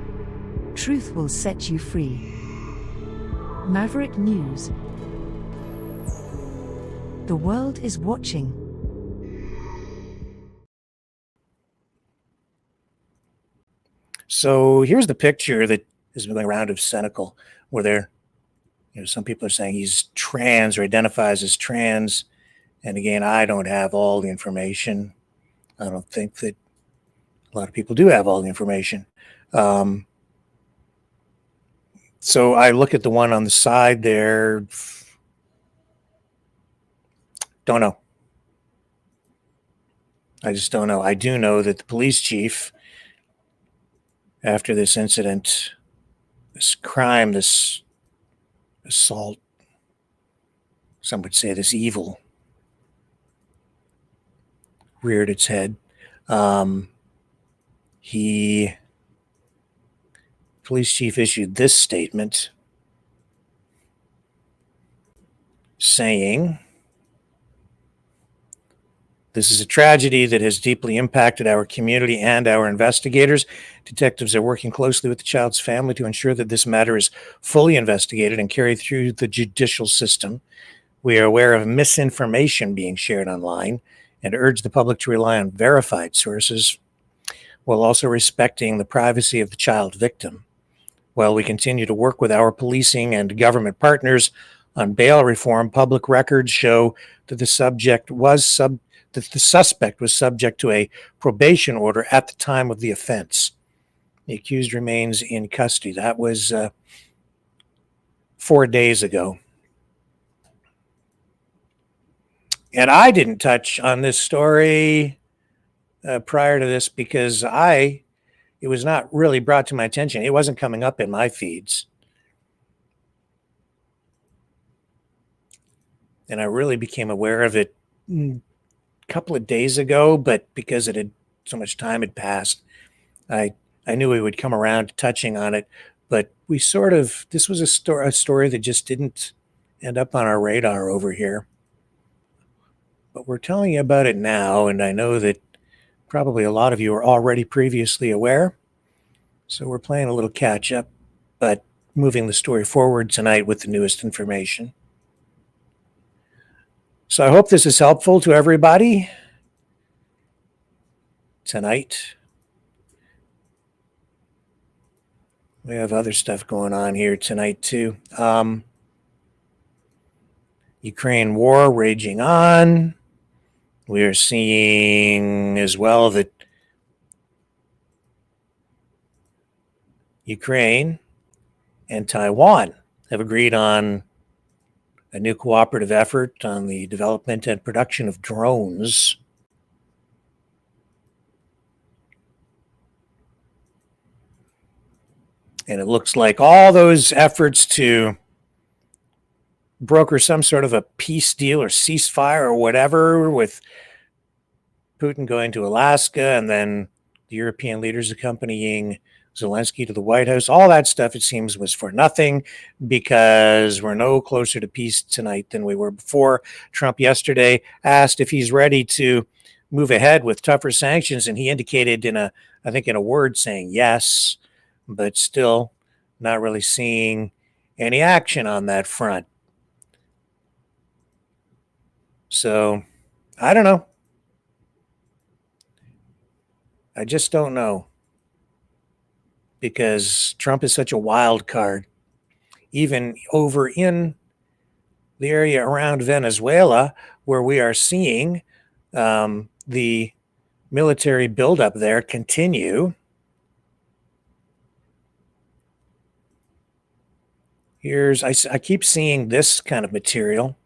Truth will set you free. Maverick News. The world is watching. So here's the picture that is going around of Senecal, where some people are saying he's trans or identifies as trans. And again, I don't have all the information. I don't think that a lot of people do have all the information. So I look at the one on the side there. Don't know. I just don't know. I do know that the police chief, after this incident, this crime, this assault, some would say this evil, reared its head. Police chief issued this statement saying, "This is a tragedy that has deeply impacted our community and our investigators. Detectives are working closely with the child's family to ensure that this matter is fully investigated and carried through the judicial system. We are aware of misinformation being shared online and urge the public to rely on verified sources, while also respecting the privacy of the child victim. While we continue to work with our policing and government partners on bail reform, public records show that the suspect was subject to a probation order at the time of the offense. The accused remains in custody." That was 4 days ago. And I didn't touch on this story prior to this because it was not really brought to my attention. It wasn't coming up in my feeds. And I really became aware of it a couple of days ago, but because it had so much time had passed, I knew we would come around to touching on it. But this was a story that just didn't end up on our radar over here. But we're telling you about it now, and I know that probably a lot of you are already previously aware. So we're playing a little catch up, but moving the story forward tonight with the newest information. So I hope this is helpful to everybody tonight. We have other stuff going on here tonight too. Ukraine war raging on. We are seeing as well that Ukraine and Taiwan have agreed on a new cooperative effort on the development and production of drones. And it looks like all those efforts to broker some sort of a peace deal or ceasefire or whatever, with Putin going to Alaska and then the European leaders accompanying Zelensky to the White House, all that stuff, it seems, was for nothing, because we're no closer to peace tonight than we were before. Trump yesterday asked if he's ready to move ahead with tougher sanctions, and he indicated in a word saying yes, but still not really seeing any action on that front. So I don't know. I just don't know, because Trump is such a wild card. Even over in the area around Venezuela, where we are seeing the military buildup there continue. I keep seeing this kind of material.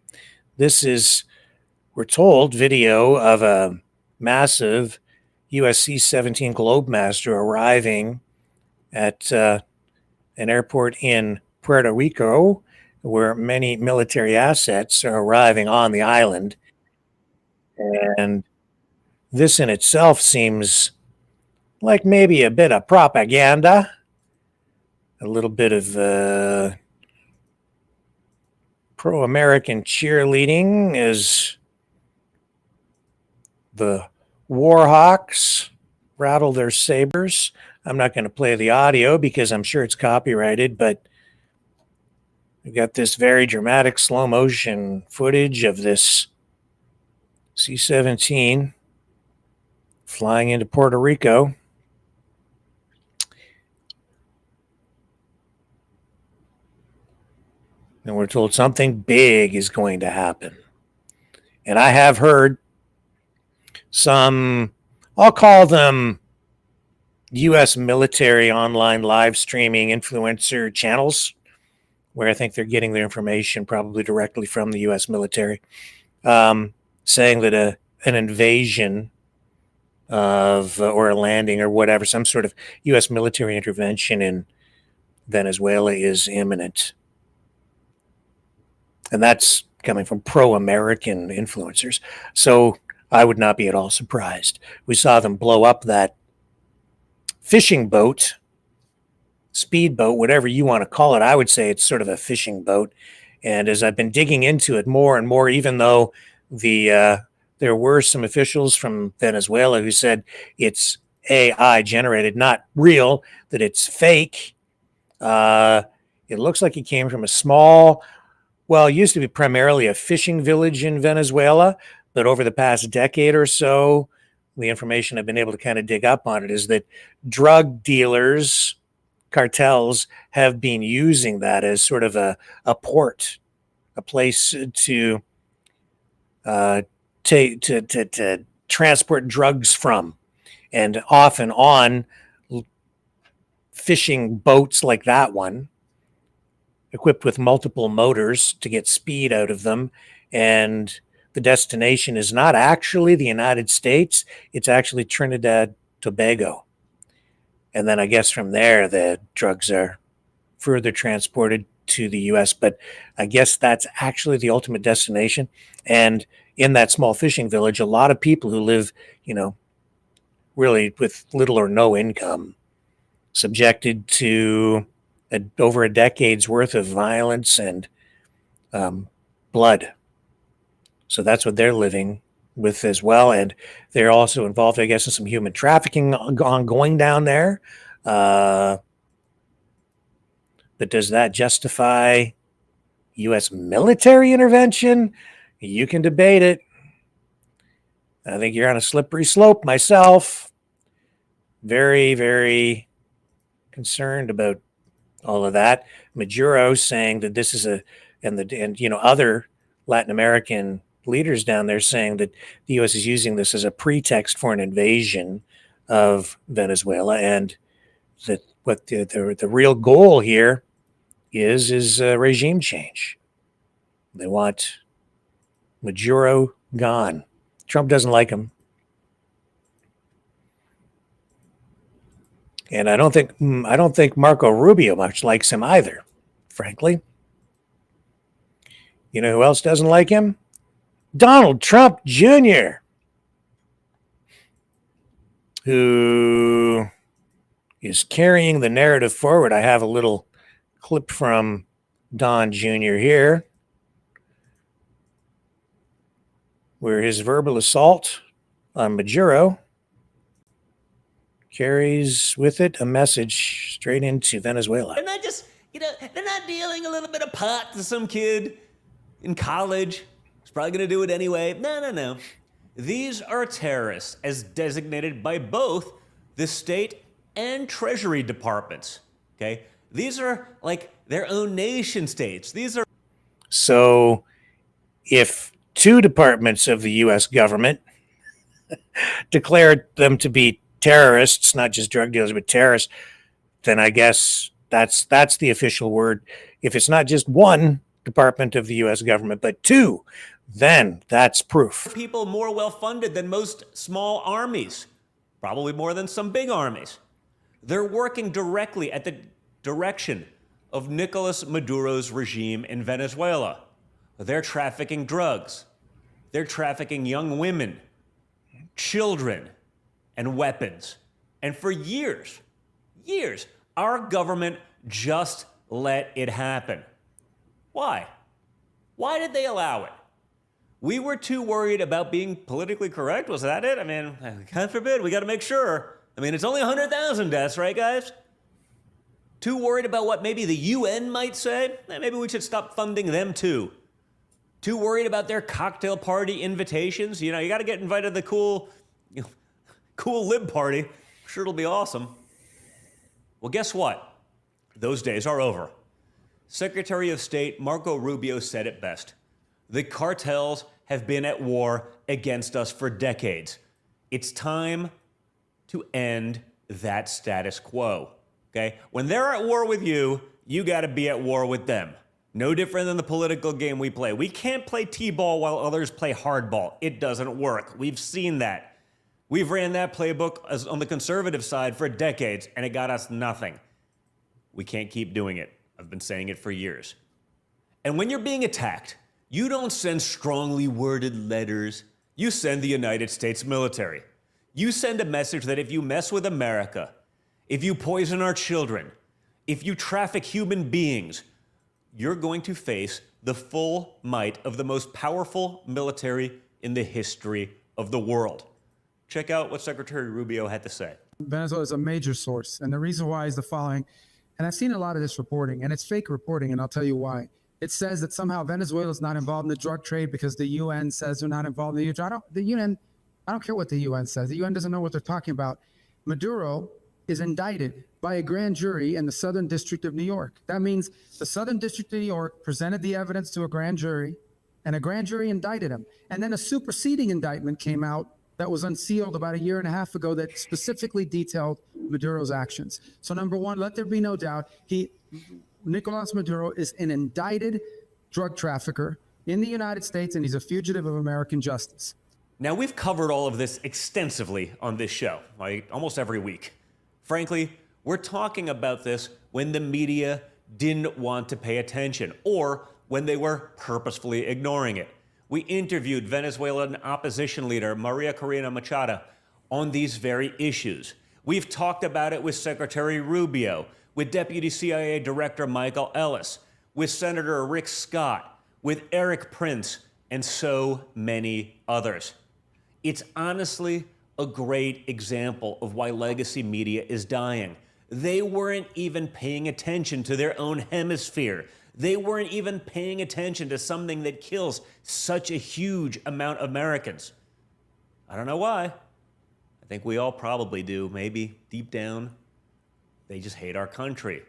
This is, we're told, video of a massive US C-17 Globemaster arriving at an airport in Puerto Rico, where many military assets are arriving on the island. And this in itself seems like maybe a bit of propaganda, a little bit of pro-American cheerleading as the Warhawks rattle their sabers. I'm not going to play the audio because I'm sure it's copyrighted, but we've got this very dramatic slow motion footage of this C-17 flying into Puerto Rico. And we're told something big is going to happen. And I have heard some, I'll call them U.S. military online live streaming influencer channels, where I think they're getting their information probably directly from the U.S. military, saying that an invasion of or a landing or whatever, some sort of U.S. military intervention in Venezuela is imminent. And that's coming from pro-American influencers. So I would not be at all surprised. We saw them blow up that fishing boat, speedboat, whatever you want to call it. I would say it's sort of a fishing boat. And as I've been digging into it more and more, even though there were some officials from Venezuela who said it's AI generated, not real, that it's fake. It looks like it came from a small, well, it used to be primarily a fishing village in Venezuela, but over the past decade or so, the information I've been able to kind of dig up on it is that drug dealers, cartels, have been using that as sort of a port, a place to transport drugs from, and often on fishing boats like that one, equipped with multiple motors to get speed out of them. And the destination is not actually the United States. It's actually Trinidad, Tobago. And then I guess from there, the drugs are further transported to the U.S. But I guess that's actually the ultimate destination. And in that small fishing village, a lot of people who live, really with little or no income, subjected to over a decade's worth of violence and blood. So that's what they're living with as well. And they're also involved, I guess, in some human trafficking ongoing down there. But does that justify U.S. military intervention? You can debate it. I think you're on a slippery slope myself. Very, very concerned about all of that. Maduro saying that this is other Latin American leaders down there saying that the U.S. is using this as a pretext for an invasion of Venezuela, and that what the real goal here is regime change. They want Maduro gone. Trump doesn't like him. And I don't think Marco Rubio much likes him either, frankly. You know who else doesn't like him? Donald Trump Jr., who is carrying the narrative forward. I have a little clip from Don Jr. here, where his verbal assault on Maduro carries with it a message straight into Venezuela. They're not just, they're not dealing a little bit of pot to some kid in college. He's probably going to do it anyway. No. These are terrorists as designated by both the state and Treasury departments, okay? These are like their own nation states. So if two departments of the U.S. government declared them to be terrorists, not just drug dealers, but terrorists, then I guess that's the official word. If it's not just one department of the U.S. government, but two, then that's proof. People more well-funded than most small armies, probably more than some big armies. They're working directly at the direction of Nicolas Maduro's regime in Venezuela. They're trafficking drugs. They're trafficking young women, children, and weapons. And for years, our government just let it happen. Why? Why did they allow it? We were too worried about being politically correct? Was that it? I mean, God forbid, we got to make sure. I mean, it's only 100,000 deaths, right, guys? Too worried about what maybe the UN might say? Maybe we should stop funding them too. Too worried about their cocktail party invitations? You got to get invited to the cool lib party. I'm sure it'll be awesome. Well, guess what? Those days are over. Secretary of State Marco Rubio said it best. The cartels have been at war against us for decades. It's time to end that status quo, okay? When they're at war with you, you got to be at war with them. No different than the political game we play. We can't play t-ball while others play hardball. It doesn't work. We've seen that. We've ran that playbook on the conservative side for decades, and it got us nothing. We can't keep doing it. I've been saying it for years. And when you're being attacked, you don't send strongly worded letters. You send the United States military. You send a message that if you mess with America, if you poison our children, if you traffic human beings, you're going to face the full might of the most powerful military in the history of the world. Check out what Secretary Rubio had to say. Venezuela is a major source, and the reason why is the following. And I've seen a lot of this reporting, and it's fake reporting, and I'll tell you why. It says that somehow Venezuela is not involved in the drug trade because the UN says they're not involved in the UN. I don't care what the UN says. The UN doesn't know what they're talking about. Maduro is indicted by a grand jury in the Southern District of New York. That means the Southern District of New York presented the evidence to a grand jury, and a grand jury indicted him. And then a superseding indictment came out that was unsealed about 1.5 years ago that specifically detailed Maduro's actions. So number one, let there be no doubt, Nicolas Maduro is an indicted drug trafficker in the United States, and he's a fugitive of American justice. Now, we've covered all of this extensively on this show, like almost every week. Frankly, we're talking about this when the media didn't want to pay attention or when they were purposefully ignoring it. We interviewed Venezuelan opposition leader Maria Corina Machado on these very issues. We've talked about it with Secretary Rubio, with Deputy CIA Director Michael Ellis, with Senator Rick Scott, with Eric Prince, and so many others. It's honestly a great example of why legacy media is dying. They weren't even paying attention to their own hemisphere. They weren't even paying attention to something that kills such a huge amount of Americans. I don't know why. I think we all probably do. Maybe deep down, they just hate our country.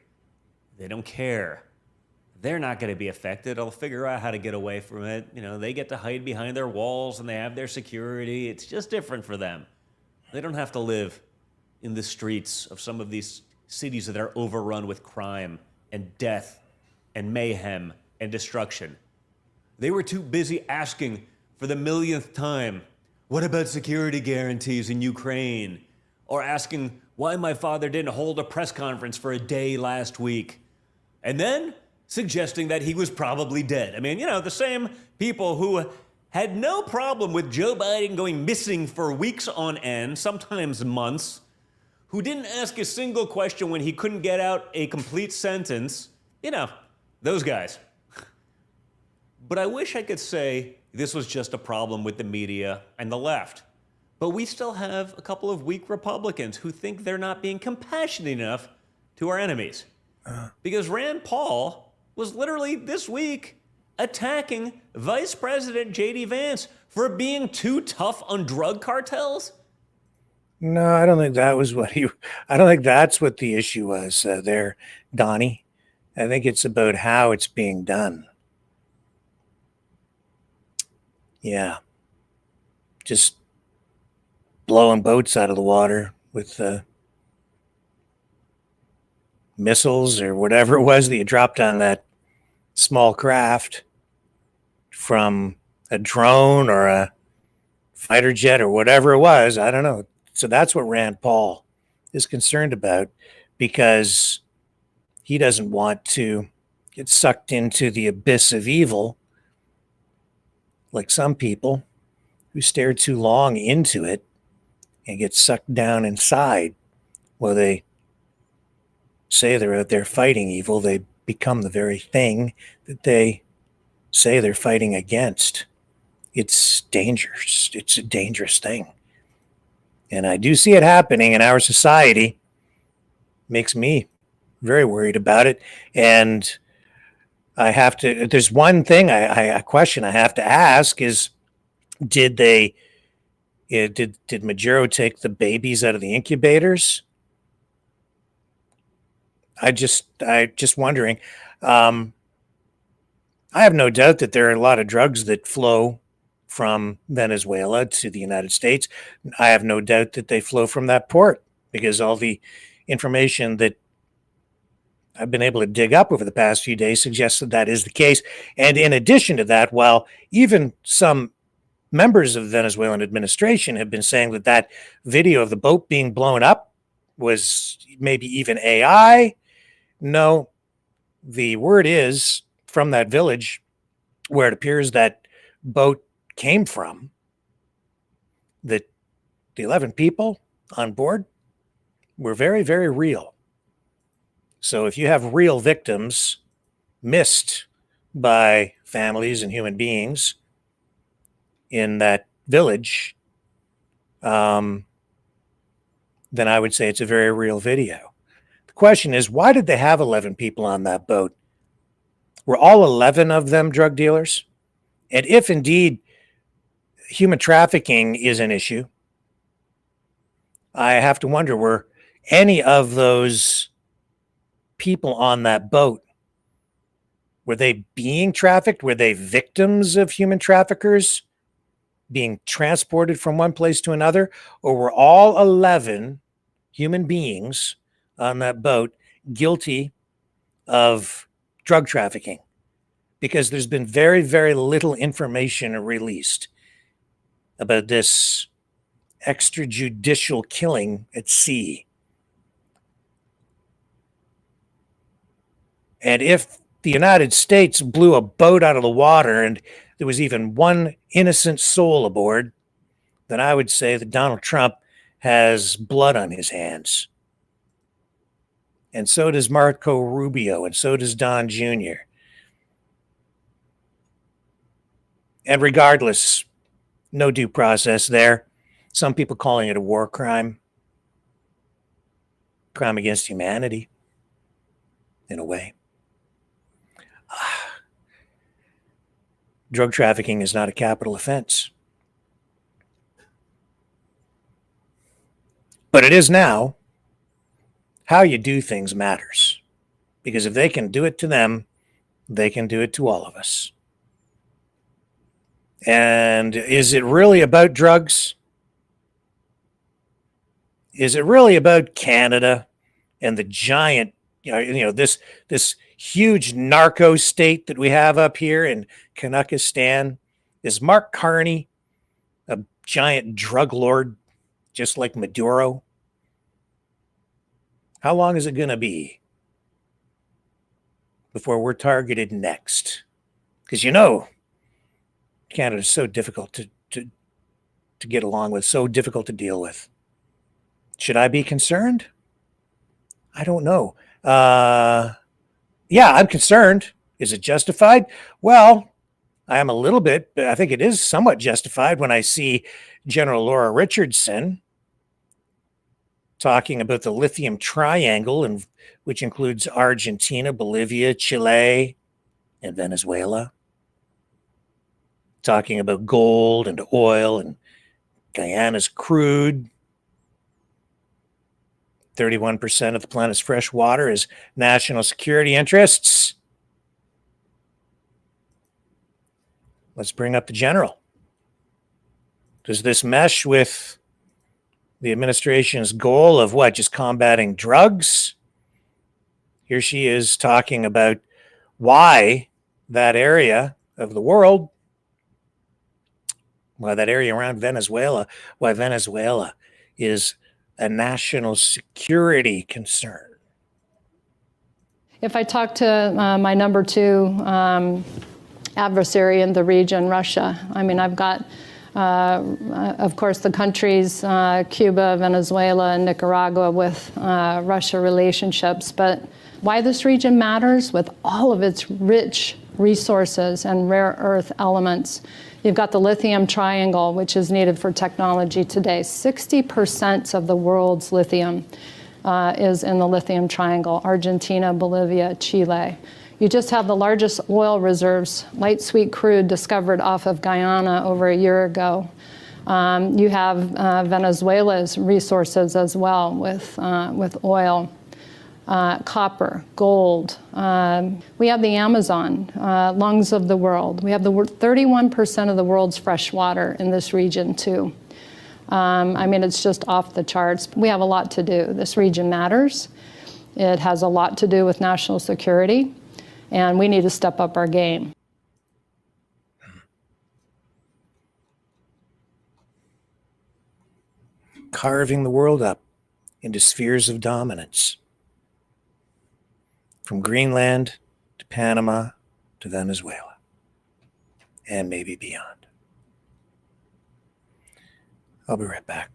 They don't care. They're not going to be affected. They'll figure out how to get away from it. You know, they get to hide behind their walls and they have their security. It's just different for them. They don't have to live in the streets of some of these cities that are overrun with crime and death and mayhem and destruction. They were too busy asking for the millionth time, what about security guarantees in Ukraine? Or asking why my father didn't hold a press conference for a day last week. And then suggesting that he was probably dead. I mean, you know, the same people who had no problem with Joe Biden going missing for weeks on end, sometimes months, who didn't ask a single question when he couldn't get out a complete sentence. You know, those guys. But I wish I could say this was just a problem with the media and the left. But we still have a couple of weak Republicans who think they're not being compassionate enough to our enemies. Because Rand Paul was literally this week attacking Vice President J.D. Vance for being too tough on drug cartels. No, I don't think that was what I don't think that's what the issue was there, Donnie. I think it's about how it's being done. Yeah. Just blowing boats out of the water with missiles or whatever it was that you dropped on that small craft from a drone or a fighter jet or whatever it was. I don't know. So that's what Rand Paul is concerned about, because he doesn't want to get sucked into the abyss of evil like some people who stare too long into it and get sucked down inside. Well, they say they're out there fighting evil. They become the very thing that they say they're fighting against. It's dangerous. It's a dangerous thing. And I do see it happening in our society. Makes me very worried about it. And I have to, there's one thing, a question I have to ask is, did Maduro take the babies out of the incubators? I just wondering. I have no doubt that there are a lot of drugs that flow from Venezuela to the United States. I have no doubt that they flow from that port, because all the information that I've been able to dig up over the past few days suggests that that is the case. And in addition to that, while even some members of the Venezuelan administration have been saying that that video of the boat being blown up was maybe even AI, no, the word is from that village where it appears that boat came from, that the 11 people on board were very, very real. So if you have real victims missed by families and human beings in that village, then I would say it's a very real video. The question is, why did they have 11 people on that boat? Were all 11 of them drug dealers? And if indeed human trafficking is an issue, I have to wonder, were any of those people on that boat, were they being trafficked? Were they victims of human traffickers being transported from one place to another? Or were all 11 human beings on that boat guilty of drug trafficking? because there's been very, very little information released about this extrajudicial killing at sea. And if the United States blew a boat out of the water and there was even one innocent soul aboard, then I would say that Donald Trump has blood on his hands. And so does Marco Rubio, and so does Don Jr. And regardless, no due process there. Some people calling it a war crime. Crime against humanity, in a way. Drug trafficking is not a capital offense. But it is now. How you do things matters. Because if they can do it to them, they can do it to all of us. And is it really about drugs? Is it really about Canada and the giant, this huge narco state that we have up here in Kazakhstan? Is Mark Carney a giant drug lord just like Maduro? How long is it going to be before we're targeted next? Because Canada is so difficult to get along with, so difficult to deal with. Should I be concerned? I don't know. Yeah, I'm concerned. Is it justified? Well, I am a little bit, but I think it is somewhat justified when I see General Laura Richardson talking about the lithium triangle, and which includes Argentina, Bolivia, Chile, and Venezuela. Talking about gold and oil and Guyana's crude. 31% of the planet's fresh water is national security interests. Let's bring up the general. Does this mesh with the administration's goal of what? Just combating drugs? Here she is talking about why that area of the world, why that area around Venezuela, why Venezuela is a national security concern. If I talk to my number two adversary in the region, Russia, I've got, of course, the countries, Cuba, Venezuela, and Nicaragua with Russia relationships. But why this region matters, with all of its rich resources and rare earth elements. You've got the lithium triangle, which is needed for technology today. 60% of the world's lithium is in the lithium triangle: Argentina, Bolivia, Chile. You just have the largest oil reserves, light sweet crude, discovered off of Guyana over a year ago. You have Venezuela's resources as well with oil. Copper, gold. We have the Amazon, lungs of the world. We have the 31% of the world's fresh water in this region too. It's just off the charts. We have a lot to do. This region matters. It has a lot to do with national security, and we need to step up our game. Carving the world up into spheres of dominance. From Greenland to Panama to Venezuela, and maybe beyond. I'll be right back.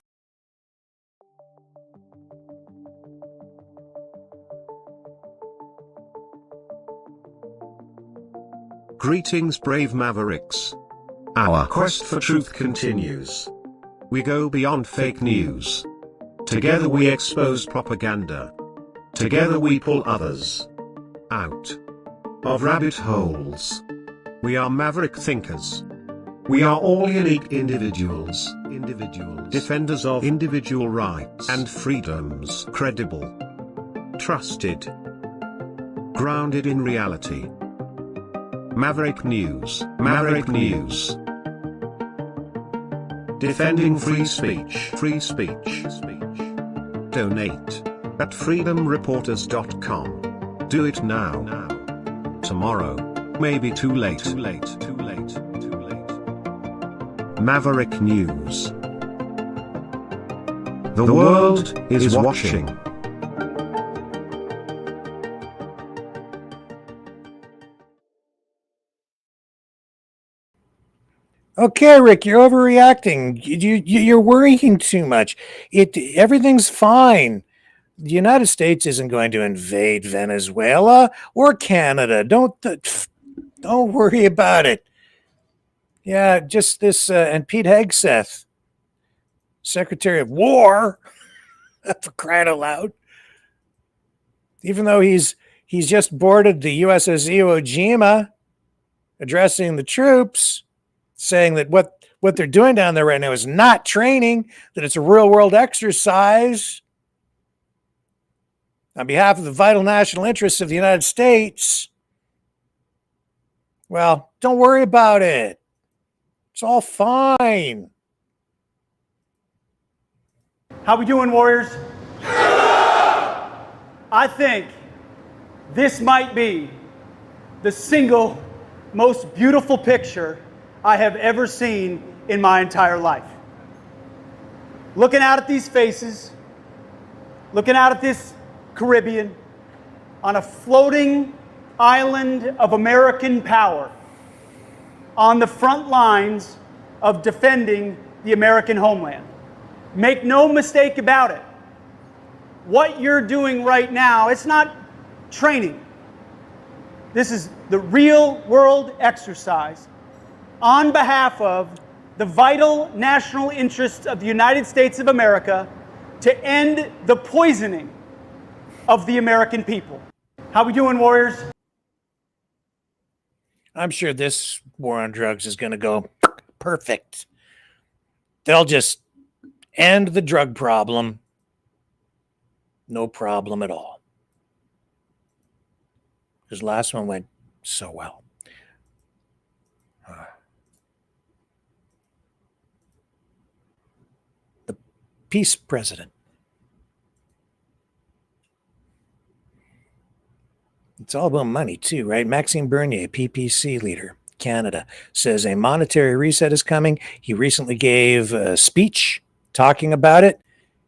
Greetings, brave Mavericks. Our quest for truth continues. We go beyond fake news. Together we expose propaganda. Together we pull others out of rabbit holes. We are maverick thinkers. We are all unique individuals, defenders of individual rights and freedoms, credible, trusted, grounded in reality. Maverick News, Maverick News. Defending free speech, Donate at freedomreporters.com. Do it now. Tomorrow Maybe too late. Maverick News. The world is watching. Okay, Rick, you're overreacting. You're worrying too much. Everything's fine. The United States isn't going to invade Venezuela or Canada. Don't worry about it. Yeah, just this, and Pete Hegseth, Secretary of War, for crying out loud. Even though he's just boarded the USS Iwo Jima, addressing the troops, saying that what they're doing down there right now is not training, that it's a real world exercise on behalf of the vital national interests of the United States. Well, don't worry about it. It's all fine. How we doing, Warriors? I think this might be the single most beautiful picture I have ever seen in my entire life. Looking out at these faces, looking out at this Caribbean, on a floating island of American power, on the front lines of defending the American homeland. Make no mistake about it. What you're doing right now, it's not training. This is the real world exercise on behalf of the vital national interests of the United States of America to end the poisoning of the American people. How we doing, Warriors? I'm sure this war on drugs is going to go perfect. They'll just end the drug problem. No problem at all. Because last one went so well. The peace president. It's all about money too, right? Maxime Bernier, PPC leader, Canada, says a monetary reset is coming. He recently gave a speech talking about it.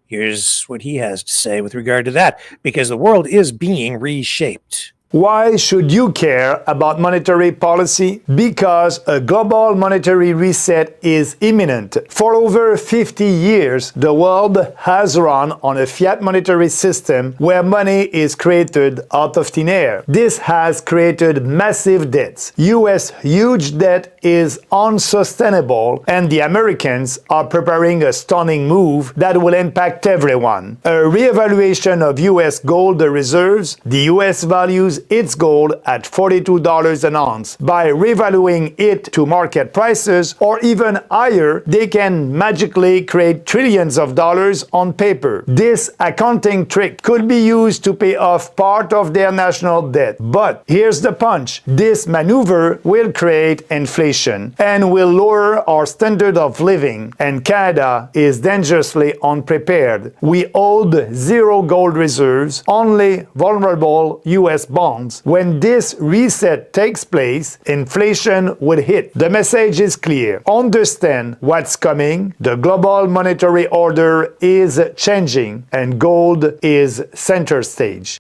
Here's what he has to say with regard to that, because the world is being reshaped. Why should you care about monetary policy? Because a global monetary reset is imminent. For over 50 years, the world has run on a fiat monetary system where money is created out of thin air. This has created massive debts. US huge debt is unsustainable, and the Americans are preparing a stunning move that will impact everyone. A reevaluation of US gold reserves. The US values its gold at $42 an ounce. By revaluing it to market prices or even higher, they can magically create trillions of dollars on paper. This accounting trick could be used to pay off part of their national debt. But here's the punch. This maneuver will create inflation and will lower our standard of living, and Canada is dangerously unprepared. We hold zero gold reserves, only vulnerable US bonds. When this reset takes place, inflation would hit. The message is clear. Understand what's coming. The global monetary order is changing, and gold is center stage.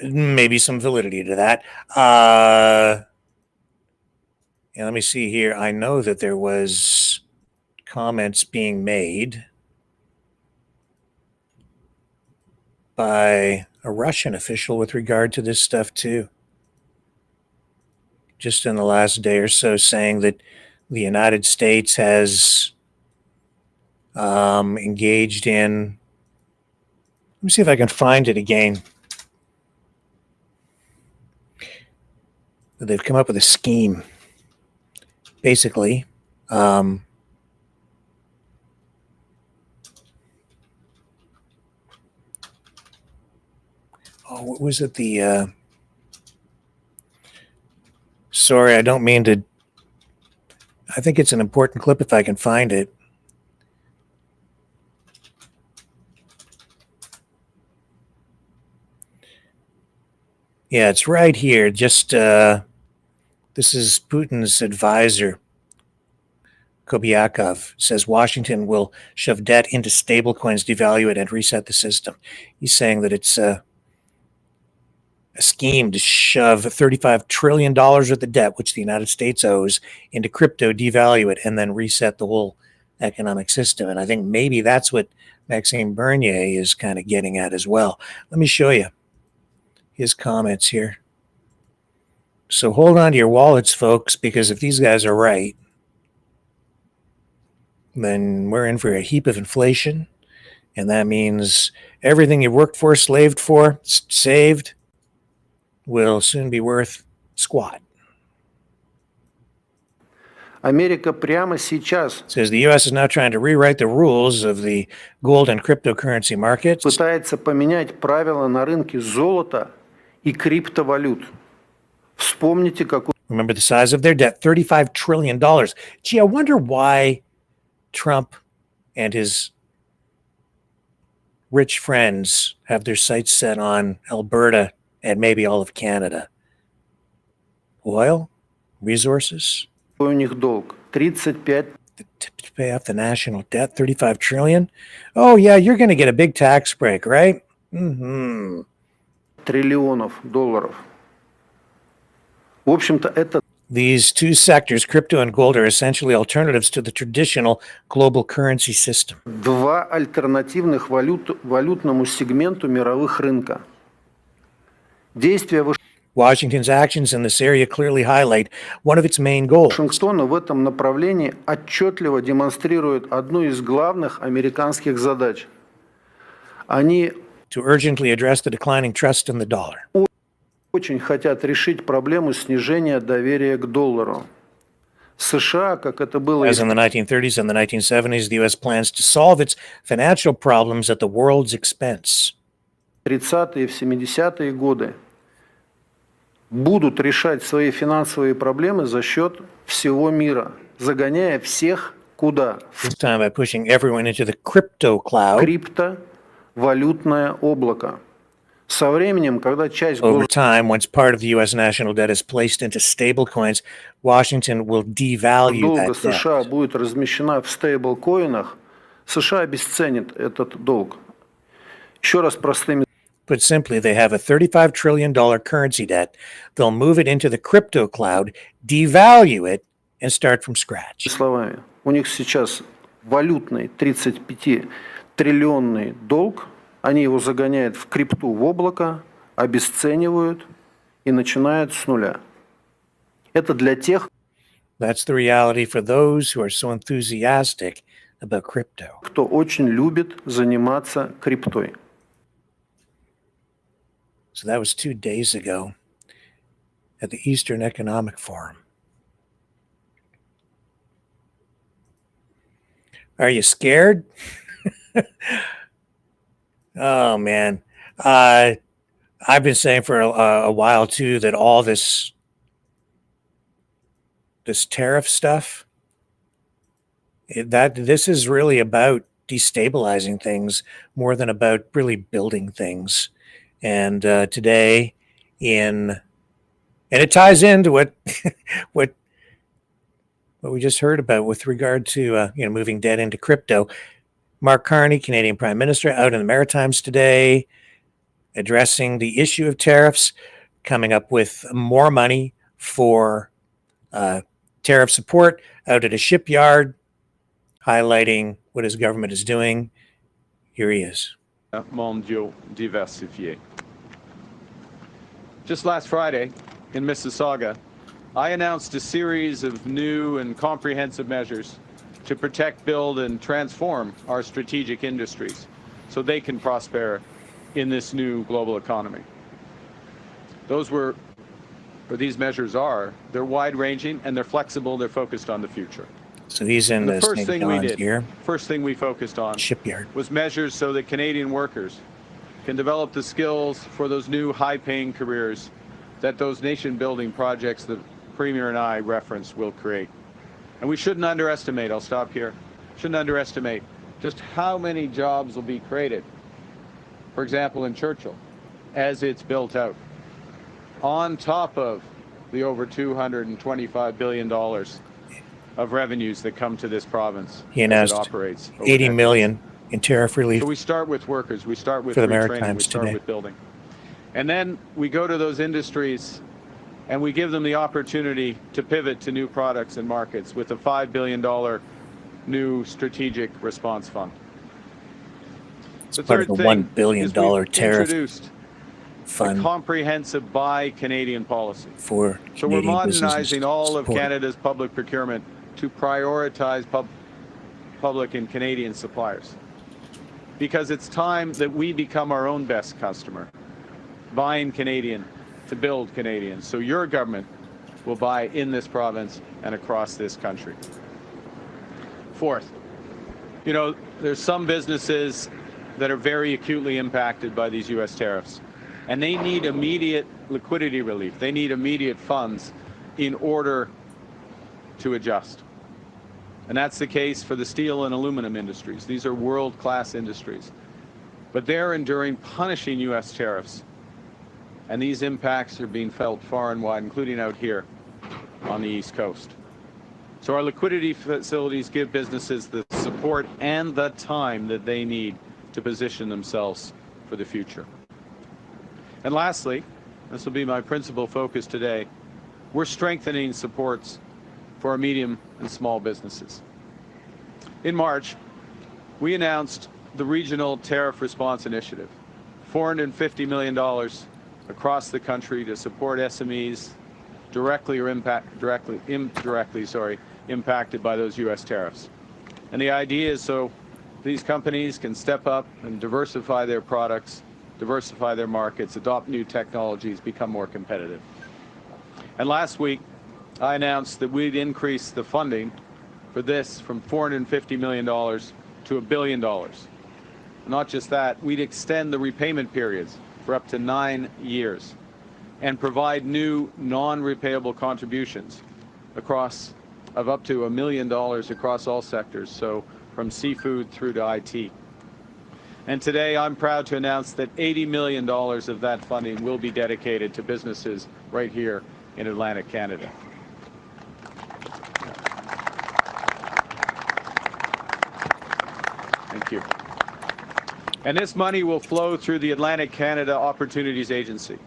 Maybe some validity to that. And let me see here. I know that there was comments being made by a Russian official with regard to this stuff too. Just in the last day or so, saying that the United States has engaged in, let me see if I can find it again. They've come up with a scheme. Basically, what was it? Sorry, I don't mean to. I think it's an important clip if I can find it. Yeah, it's right here. Just this is Putin's advisor, Kobyakov, says Washington will shove debt into stablecoins, devalue it, and reset the system. He's saying that it's a scheme to shove $35 trillion worth of debt, which the United States owes, into crypto, devalue it, and then reset the whole economic system. And I think maybe that's what Maxime Bernier is kind of getting at as well. Let me show you his comments here. So hold on to your wallets, folks, because if these guys are right, then we're in for a heap of inflation. And that means everything you've worked for, slaved for, saved, will soon be worth squat. Америка прямо сейчас says the U.S. is now trying to rewrite the rules of the gold and cryptocurrency markets. Пытается поменять правила на рынке золота и криптовалют. Вспомните, какой... Remember the size of their debt, $35 trillion. Gee, I wonder why Trump and his rich friends have their sights set on Alberta and maybe all of Canada. Oil? Resources? У них долг? 35... To pay off the national debt, $35 trillion? Oh, yeah, you're going to get a big tax break, right? Mm-hmm. Триллионов долларов. В общем-то, это... These two sectors, crypto and gold, are essentially alternatives to the traditional global currency system. Два альтернативных валютному сегменту мировых рынка. Действия Washington's actions in this area clearly highlight one of its main goals. Вашингтона в этом направлении отчетливо демонстрирует одну из главных американских задач. Они to urgently address the declining trust in the dollar. Очень хотят решить проблему снижения доверия к доллару. США, как это было... As in the 1930s and the 1970s, the U.S. plans to solve its financial problems at the world's expense. 30-е и 70-е годы будут решать свои финансовые проблемы за счет всего мира, загоняя всех куда? This time by pushing everyone into the crypto cloud. Криптовалютное облако. Со временем, когда часть... Over time, once part of the U.S. national debt is placed into stablecoins, Washington will devalue долга that debt. США будет размещена в стейблкоинах, США обесценит этот долг. Еще раз простыми... Put simply, they have a $35 trillion currency debt. They'll move it into the crypto cloud, devalue it, and start from scratch. Словами, у них сейчас валютный 35-триллионный долг, они его загоняют в крипту, в облако, обесценивают и начинают с нуля. Это для тех... That's the reality for those who are so enthusiastic about crypto. Кто очень любит заниматься криптой. So that was 2 days ago at the Eastern Economic Forum. Are you scared? Oh, man. I've been saying for a while, too, that all this tariff stuff, this is really about destabilizing things more than about really building things. And today, and it ties into what what we just heard about with regard to moving debt into crypto. Mark Carney, Canadian Prime Minister, out in the Maritimes today, addressing the issue of tariffs, coming up with more money for tariff support out at a shipyard, highlighting what his government is doing. Here he is. Mondiaux diversifiés. Just last Friday in Mississauga, I announced a series of new and comprehensive measures to protect, build, and transform our strategic industries so they can prosper in this new global economy. These measures they're wide-ranging and they're flexible, they're focused on the future. So he's in the first thing we did, here. First thing we focused on shipyard was measures so that Canadian workers can develop the skills for those new high-paying careers that those nation-building projects that Premier and I referenced will create. And we shouldn't underestimate, I'll stop here, shouldn't underestimate just how many jobs will be created, for example, in Churchill, as it's built out. on top of the over $225 billion of revenues that come to this province He as it announced operates. 80 million in tariff relief. So we start with workers, we start with for the retraining, Maritimes we start today. with building. And then we go to those industries and we give them the opportunity to pivot to new products and markets with a $5 billion new strategic response fund. It's part of the $1 billion tariff introduced fund, a comprehensive Buy Canadian policy. For so we're modernizing all of Canada's public procurement to prioritize public and Canadian suppliers. Because it's time that we become our own best customer, buying Canadian to build Canadian. So your government will buy in this province and across this country. Fourth, there's some businesses that are very acutely impacted by these U.S. tariffs, and they need immediate liquidity relief. They need immediate funds in order to adjust. And that's the case for the steel and aluminum industries. These are world-class industries. But they're enduring punishing U.S. tariffs. And these impacts are being felt far and wide, including out here on the East Coast. So our liquidity facilities give businesses the support and the time that they need to position themselves for the future. And lastly, this will be my principal focus today, we're strengthening supports for our medium and small businesses. In March, we announced the Regional Tariff Response Initiative, $450 million across the country to support SMEs directly or indirectly impacted by those U.S. tariffs. And the idea is so these companies can step up and diversify their products, diversify their markets, adopt new technologies, become more competitive. And last week, I announced that we'd increase the funding for this from $450 million to $1 billion. Not just that, we'd extend the repayment periods for up to 9 years and provide new non-repayable contributions of up to $1 million across all sectors, so from seafood through to IT. And today I'm proud to announce that $80 million of that funding will be dedicated to businesses right here in Atlantic Canada. Thank you. And this money will flow through the Atlantic Canada Opportunities Agency.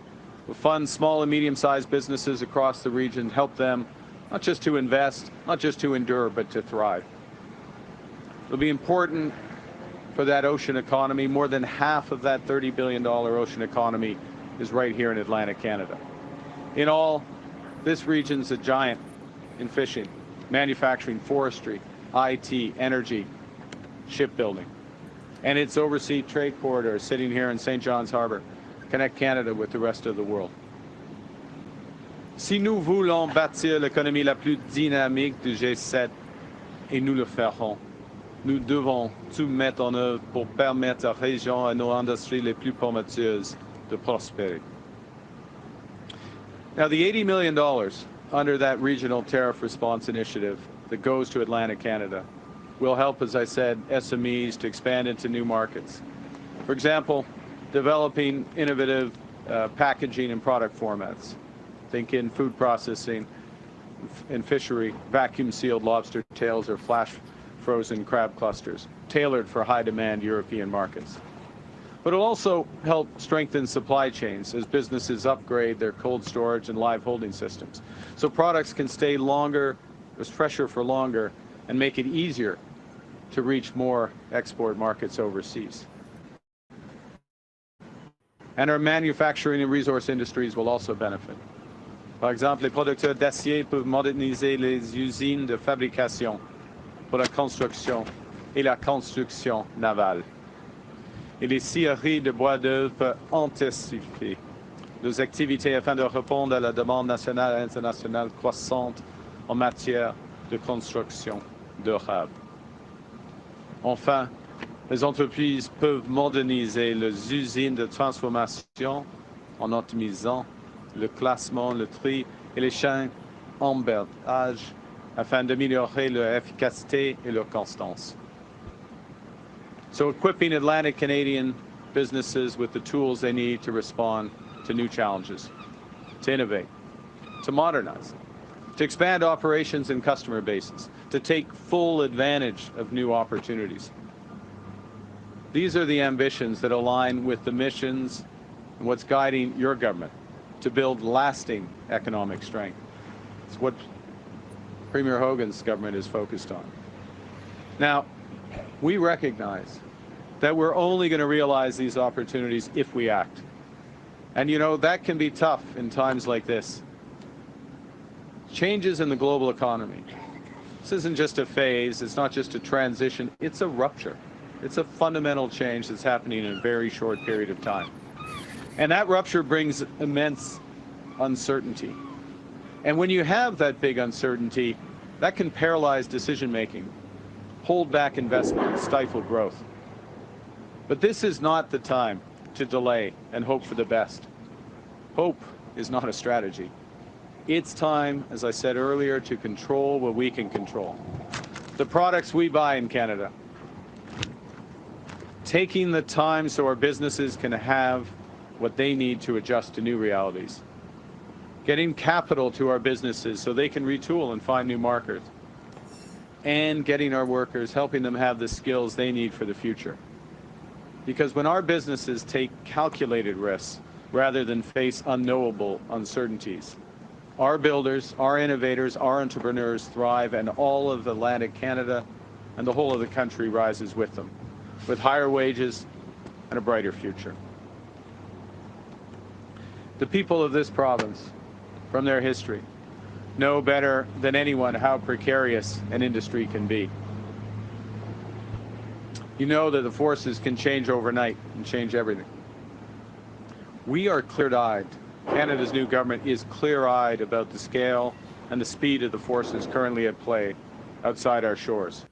We'll fund small and medium-sized businesses across the region, help them not just to invest, not just to endure, but to thrive. It'll be important for that ocean economy. More than half of that $30 billion ocean economy is right here in Atlantic Canada. In all, this region's a giant in fishing, manufacturing, forestry, IT, energy, shipbuilding. And its overseas trade corridors sitting here in St. John's Harbor connect Canada with the rest of the world. Si nous voulons bâtir l'économie la plus dynamique du G7, et nous le ferons, nous devons tout mettre en œuvre pour permettre à la région et à nos industries les plus prometteuses de prospérer. Now, the $80 million under that Regional Tariff Response Initiative that goes to Atlantic Canada will help, as I said, SMEs to expand into new markets. For example, developing innovative packaging and product formats. Think in food processing, in fishery, vacuum-sealed lobster tails or flash-frozen crab clusters, tailored for high-demand European markets. But it'll also help strengthen supply chains as businesses upgrade their cold storage and live holding systems. So products can stay longer, fresher for longer, and make it easier to reach more export markets overseas. And our manufacturing and resource industries will also benefit. Par exemple, les producteurs d'acier peuvent moderniser les usines de fabrication pour la construction et la construction navale. Et les scieries de bois d'œuvre peuvent intensifier nos activités afin de répondre à la demande nationale et internationale croissante en matière de construction durable. Enfin, les entreprises peuvent moderniser leurs usines de transformation en optimisant le classement, le tri et les chaînes d'emballage afin d'améliorer leur efficacité et leur constance. So equipping Atlantic Canadian businesses with the tools they need to respond to new challenges. to innovate, to modernize, to expand operations and customer bases, to take full advantage of new opportunities. These are the ambitions that align with the missions and what's guiding your government to build lasting economic strength. It's what Premier Hogan's government is focused on. Now, we recognize that we're only going to realize these opportunities if we act. And you know, that can be tough in times like this. Changes in the global economy. This isn't just a phase, it's not just a transition, it's a rupture. It's a fundamental change that's happening in a very short period of time. And that rupture brings immense uncertainty. And when you have that big uncertainty, that can paralyze decision-making, hold back investment, stifle growth. But this is not the time to delay and hope for the best. Hope is not a strategy. It's time, as I said earlier, to control what we can control. The products we buy in Canada. Taking the time so our businesses can have what they need to adjust to new realities. Getting capital to our businesses so they can retool and find new markets. And getting our workers, helping them have the skills they need for the future. Because when our businesses take calculated risks rather than face unknowable uncertainties, our builders, our innovators, our entrepreneurs thrive, and all of Atlantic Canada and the whole of the country rises with them, with higher wages and a brighter future. The people of this province, from their history, know better than anyone how precarious an industry can be. You know that the forces can change overnight and change everything. We are clear-eyed. Canada's new government is clear-eyed about the scale and the speed of the forces currently at play outside our shores.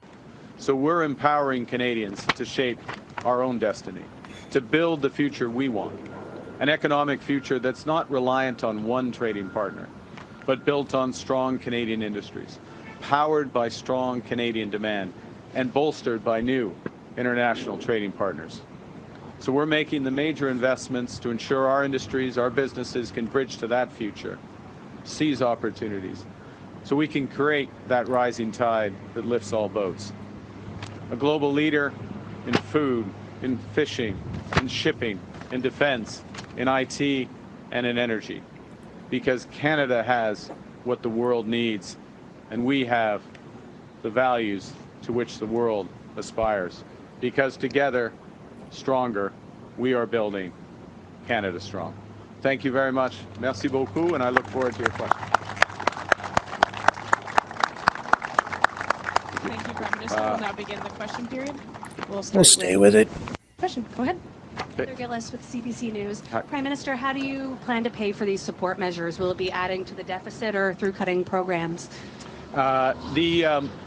So we're empowering Canadians to shape our own destiny, to build the future we want, an economic future that's not reliant on one trading partner, but built on strong Canadian industries, powered by strong Canadian demand, and bolstered by new international trading partners. So we're making the major investments to ensure our industries, our businesses can bridge to that future, seize opportunities, so we can create that rising tide that lifts all boats. A global leader in food, in fishing, in shipping, in defense, in IT, and in energy. Because Canada has what the world needs, and we have the values to which the world aspires. Because together, stronger, we are building Canada strong. Thank you very much. Merci beaucoup, and I look forward to your questions. Thank you, Prime Minister. We'll now begin the question period. We'll stay with it. Question. Go ahead. Heather Gillis with CBC News. Hi. Prime Minister, how do you plan to pay for these support measures? Will it be adding to the deficit or through cutting programs?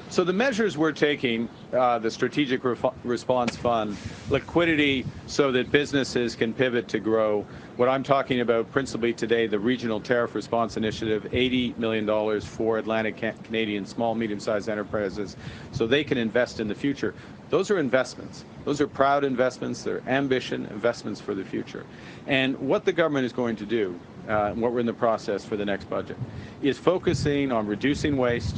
So the measures we're taking, the Strategic Response Fund, liquidity so that businesses can pivot to grow. What I'm talking about principally today, the Regional Tariff Response Initiative, $80 million for Atlantic Canadian small, medium-sized enterprises so they can invest in the future. Those are investments. Those are proud investments. They're ambition investments for the future. And what the government is going to do, what we're in the process for the next budget, is focusing on reducing waste,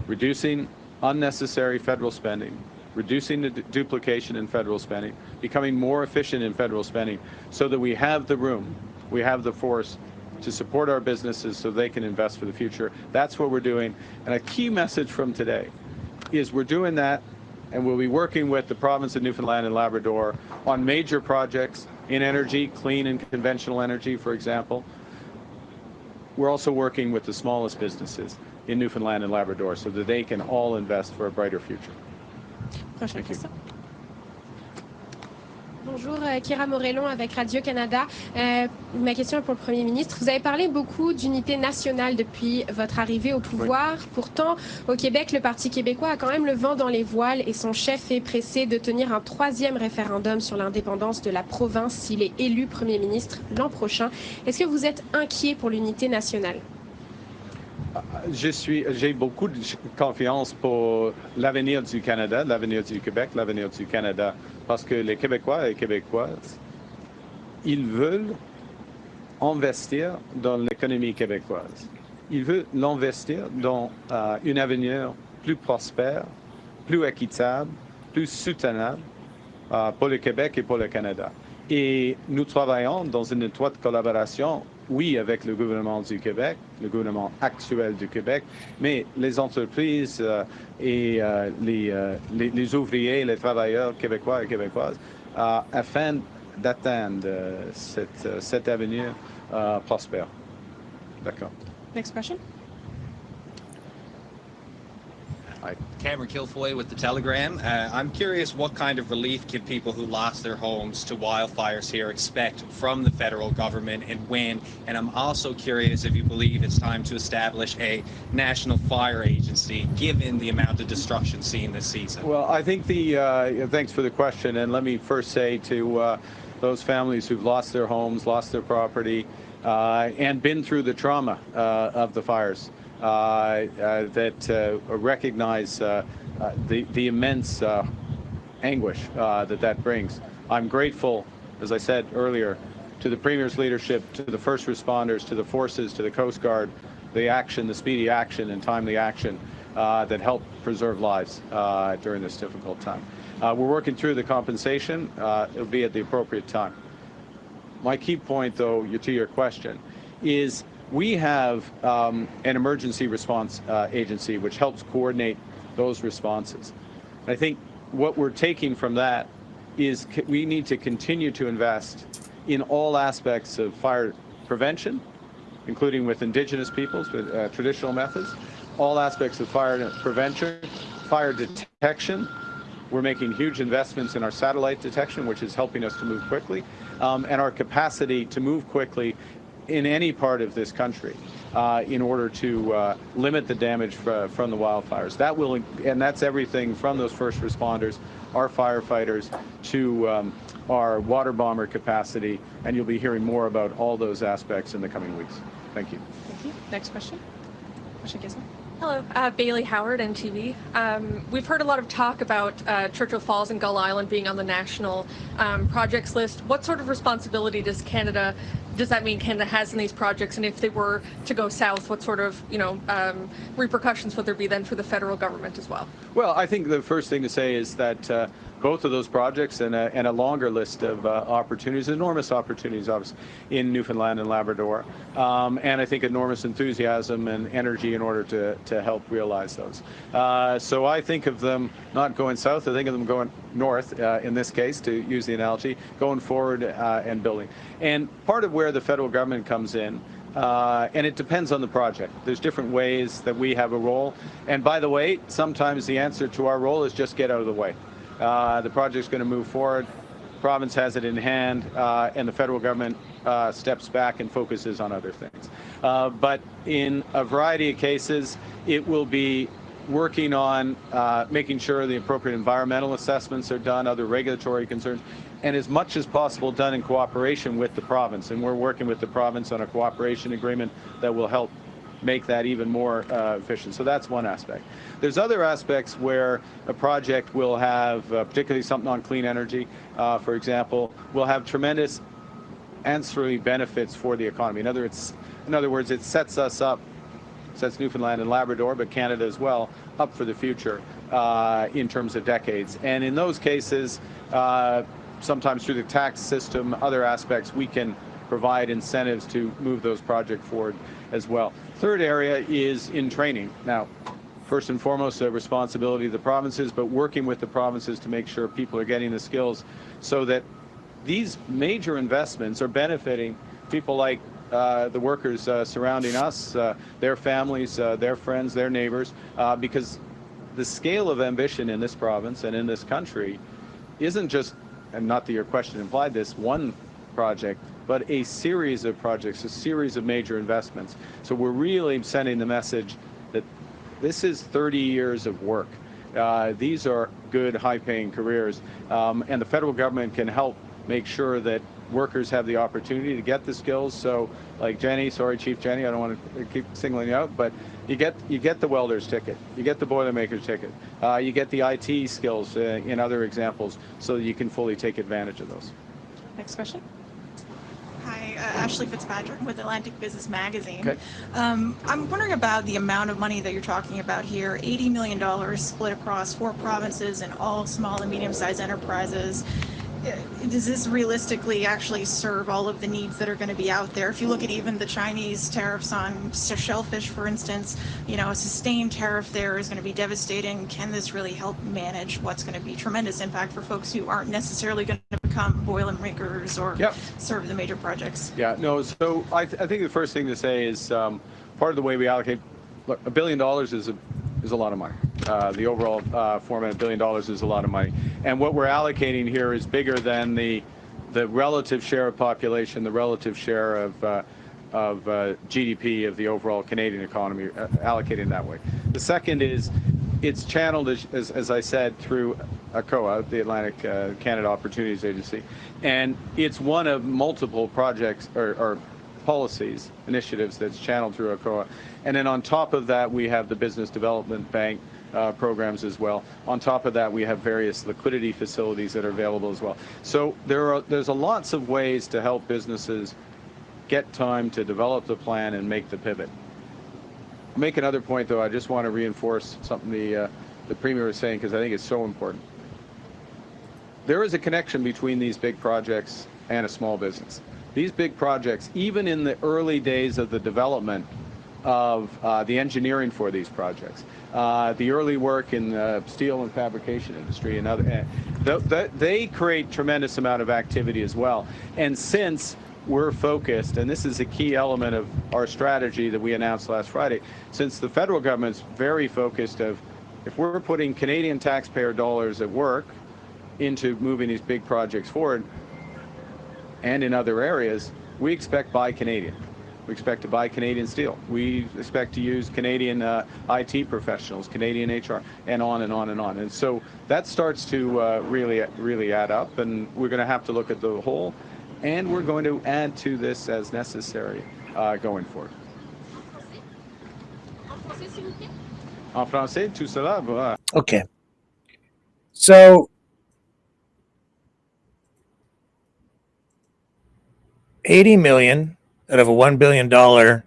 reducing unnecessary federal spending, reducing the duplication in federal spending, becoming more efficient in federal spending so that we have the room, we have the force to support our businesses so they can invest for the future. That's what we're doing. And a key message from today is we're doing that, and we'll be working with the province of Newfoundland and Labrador on major projects in energy, clean and conventional energy, for example. We're also working with the smallest businesses in Newfoundland and Labrador so that they can all invest for a brighter future. Prochaine question. Bonjour, Kira Morellon avec Radio-Canada. Ma question est pour le Premier ministre. Vous avez parlé beaucoup d'unité nationale depuis votre arrivée au pouvoir. Oui. Pourtant, au Québec, le Parti québécois a quand même le vent dans les voiles et son chef est pressé de tenir un 3e référendum sur l'indépendance de la province s'il est élu Premier ministre l'an prochain. Est-ce que vous êtes inquiet pour l'unité nationale? J'ai beaucoup de confiance pour l'avenir du Canada, l'avenir du Québec, l'avenir du Canada, parce que les Québécois et Québécoises, ils veulent investir dans l'économie québécoise. Il veut l'investir dans un avenir plus prospère, plus équitable, plus soutenable pour le Québec et pour le Canada. Et nous travaillons dans une étroite collaboration, oui, avec le gouvernement du Québec, le gouvernement actuel du Québec, mais les entreprises et les ouvriers, les travailleurs québécois et québécoises, afin d'atteindre cet avenir prospère. D'accord. Next question. Hi, Cameron Kilfoy with The Telegram. I'm curious, what kind of relief can people who lost their homes to wildfires here expect from the federal government and when? And I'm also curious if you believe it's time to establish a national fire agency, given the amount of destruction seen this season. Well, I think thanks for the question. And let me first say to those families who've lost their homes, lost their property, and been through the trauma of the fires, that recognize the immense anguish that brings. I'm grateful, as I said earlier, to the Premier's leadership, to the first responders, to the forces, to the Coast Guard, the action, the speedy action and timely action that helped preserve lives during this difficult time. We're working through the compensation. It'll be at the appropriate time. My key point, though, to your question, is we have an emergency response agency which helps coordinate those responses. And I think what we're taking from that is we need to continue to invest in all aspects of fire prevention, including with Indigenous peoples, with traditional methods, all aspects of fire prevention, fire detection. We're making huge investments in our satellite detection, which is helping us to move quickly, and our capacity to move quickly in any part of this country in order to limit the damage from the wildfires. That will, and that's everything from those first responders, our firefighters, to our water bomber capacity, and you'll be hearing more about all those aspects in the coming weeks. Thank you. Thank you. Next question. Question Kessler. Hello, Bailey Howard, NTV. We've heard a lot of talk about Churchill Falls and Gull Island being on the national projects list. What sort of responsibility does that mean Canada has in these projects? And if they were to go south, what sort of repercussions would there be then for the federal government as well? Well, I think the first thing to say is that both of those projects and a longer list of opportunities, enormous opportunities, obviously, in Newfoundland and Labrador, and I think enormous enthusiasm and energy in order to help realize those. So I think of them not going south, I think of them going north, in this case, to use the analogy, going forward and building. And part of where the federal government comes in, and it depends on the project. There's different ways that we have a role. And by the way, sometimes the answer to our role is just get out of the way. The project's going to move forward, province has it in hand, and the federal government steps back and focuses on other things. But in a variety of cases, it will be working on making sure the appropriate environmental assessments are done, other regulatory concerns, and as much as possible done in cooperation with the province. And we're working with the province on a cooperation agreement that will help make that even more efficient. So that's one aspect. There's other aspects where a project will have, particularly something on clean energy, for example, will have tremendous ancillary benefits for the economy. In other words, it sets us up, sets Newfoundland and Labrador, but Canada as well, up for the future in terms of decades. And in those cases, sometimes through the tax system, other aspects, we can provide incentives to move those projects forward as well. Third area is in training. Now, first and foremost, a responsibility of the provinces, but working with the provinces to make sure people are getting the skills so that these major investments are benefiting people like the workers surrounding us, their families, their friends, their neighbors, because the scale of ambition in this province and in this country isn't just, and not that your question implied this, one project, but a series of projects, a series of major investments. So we're really sending the message that this is 30 years of work. These are good, high-paying careers, and the federal government can help make sure that workers have the opportunity to get the skills. So, like Jenny, sorry, Chief Jenny, I don't want to keep singling you out, but you get the welder's ticket, you get the boilermaker's ticket, you get the IT skills in other examples, so that you can fully take advantage of those. Next question. Hi, Ashley Fitzpatrick with Atlantic Business Magazine. Okay. I'm wondering about the amount of money that you're talking about here, $80 million split across 4 provinces and all small and medium-sized enterprises. Does this realistically actually serve all of the needs that are going to be out there? If you look at even the Chinese tariffs on shellfish, for instance, you know, a sustained tariff there is going to be devastating. Can this really help manage what's going to be tremendous impact for folks who aren't necessarily going to become boilermakers or serve the major projects? Yeah, no, so I think the first thing to say is part of the way we allocate, look, $1 billion is a lot of money. The overall format, $1 billion is a lot of money. And what we're allocating here is bigger than the relative share of population, the relative share of GDP of the overall Canadian economy, allocated that way. The second is it's channeled, as I said, through ACOA, the Atlantic Canada Opportunities Agency. And it's one of multiple projects or policies, initiatives that's channeled through ACOA. And then on top of that, we have the Business Development Bank programs as well. On top of that, we have various liquidity facilities that are available as well. So there's lots of ways to help businesses get time to develop the plan and make the pivot. I'll make another point, though. I just want to reinforce something the Premier was saying, because I think it's so important. There is a connection between these big projects and a small business. These big projects, even in the early days of the development of the engineering for these projects, the early work in the steel and fabrication industry and other, they create tremendous amount of activity as well. And since we're focused, and this is a key element of our strategy that we announced last Friday, since the federal government's very focused of, if we're putting Canadian taxpayer dollars at work into moving these big projects forward, and in other areas, we expect buy Canadian. We expect to buy Canadian steel. We expect to use Canadian IT professionals, Canadian HR, and on and on and on. And so that starts to really add up, and we're going to have to look at the whole, and we're going to add to this as necessary going forward. En français, tout cela va. Okay. So, $80 million out of a $1 billion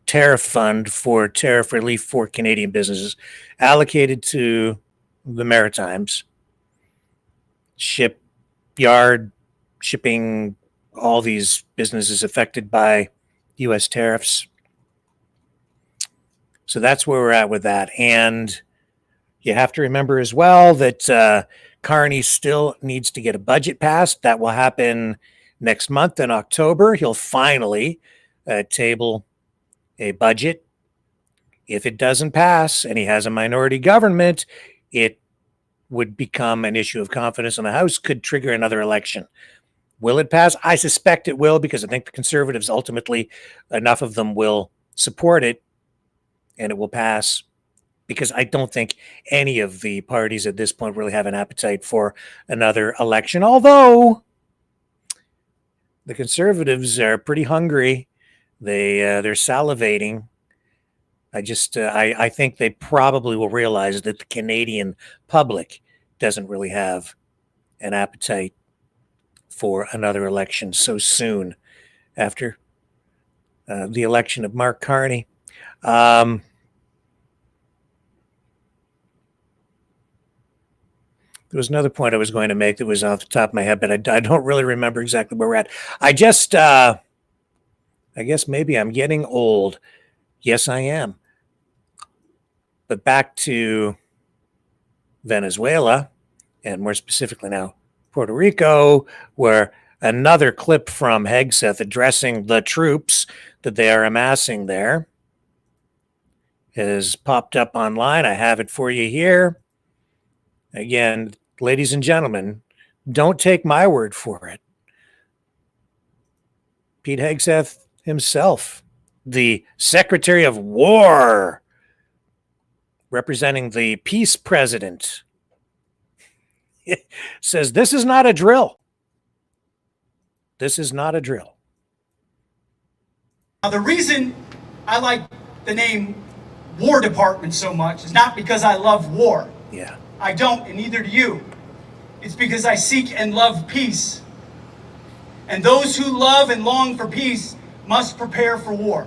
tariff fund for tariff relief for Canadian businesses allocated to the Maritimes, shipyard, shipping, all these businesses affected by U.S. tariffs. So that's where we're at with that. And you have to remember as well that Carney still needs to get a budget passed. That will happen next month in October. He'll finally table a budget. If it doesn't pass and he has a minority government, it would become an issue of confidence in the House, could trigger another election. Will it pass? I suspect it will, because I think the Conservatives, ultimately, enough of them will support it and it will pass, because I don't think any of the parties at this point really have an appetite for another election. Although the Conservatives are pretty hungry. They're salivating. I think they probably will realize that the Canadian public doesn't really have an appetite for another election so soon after the election of Mark Carney. There was another point I was going to make that was off the top of my head, but I don't really remember exactly where we're at. I guess maybe I'm getting old. Yes, I am. But back to Venezuela, and more specifically now Puerto Rico, where another clip from Hegseth addressing the troops that they are amassing there has popped up online. I have it for you here. Again, ladies and gentlemen, don't take my word for it. Pete Hegseth himself, the Secretary of War, representing the peace president, says this is not a drill. This is not a drill. Now, the reason I like the name War Department so much is not because I love war. Yeah. I don't, and neither do you. It's because I seek and love peace. and those who love and long for peace must prepare for war.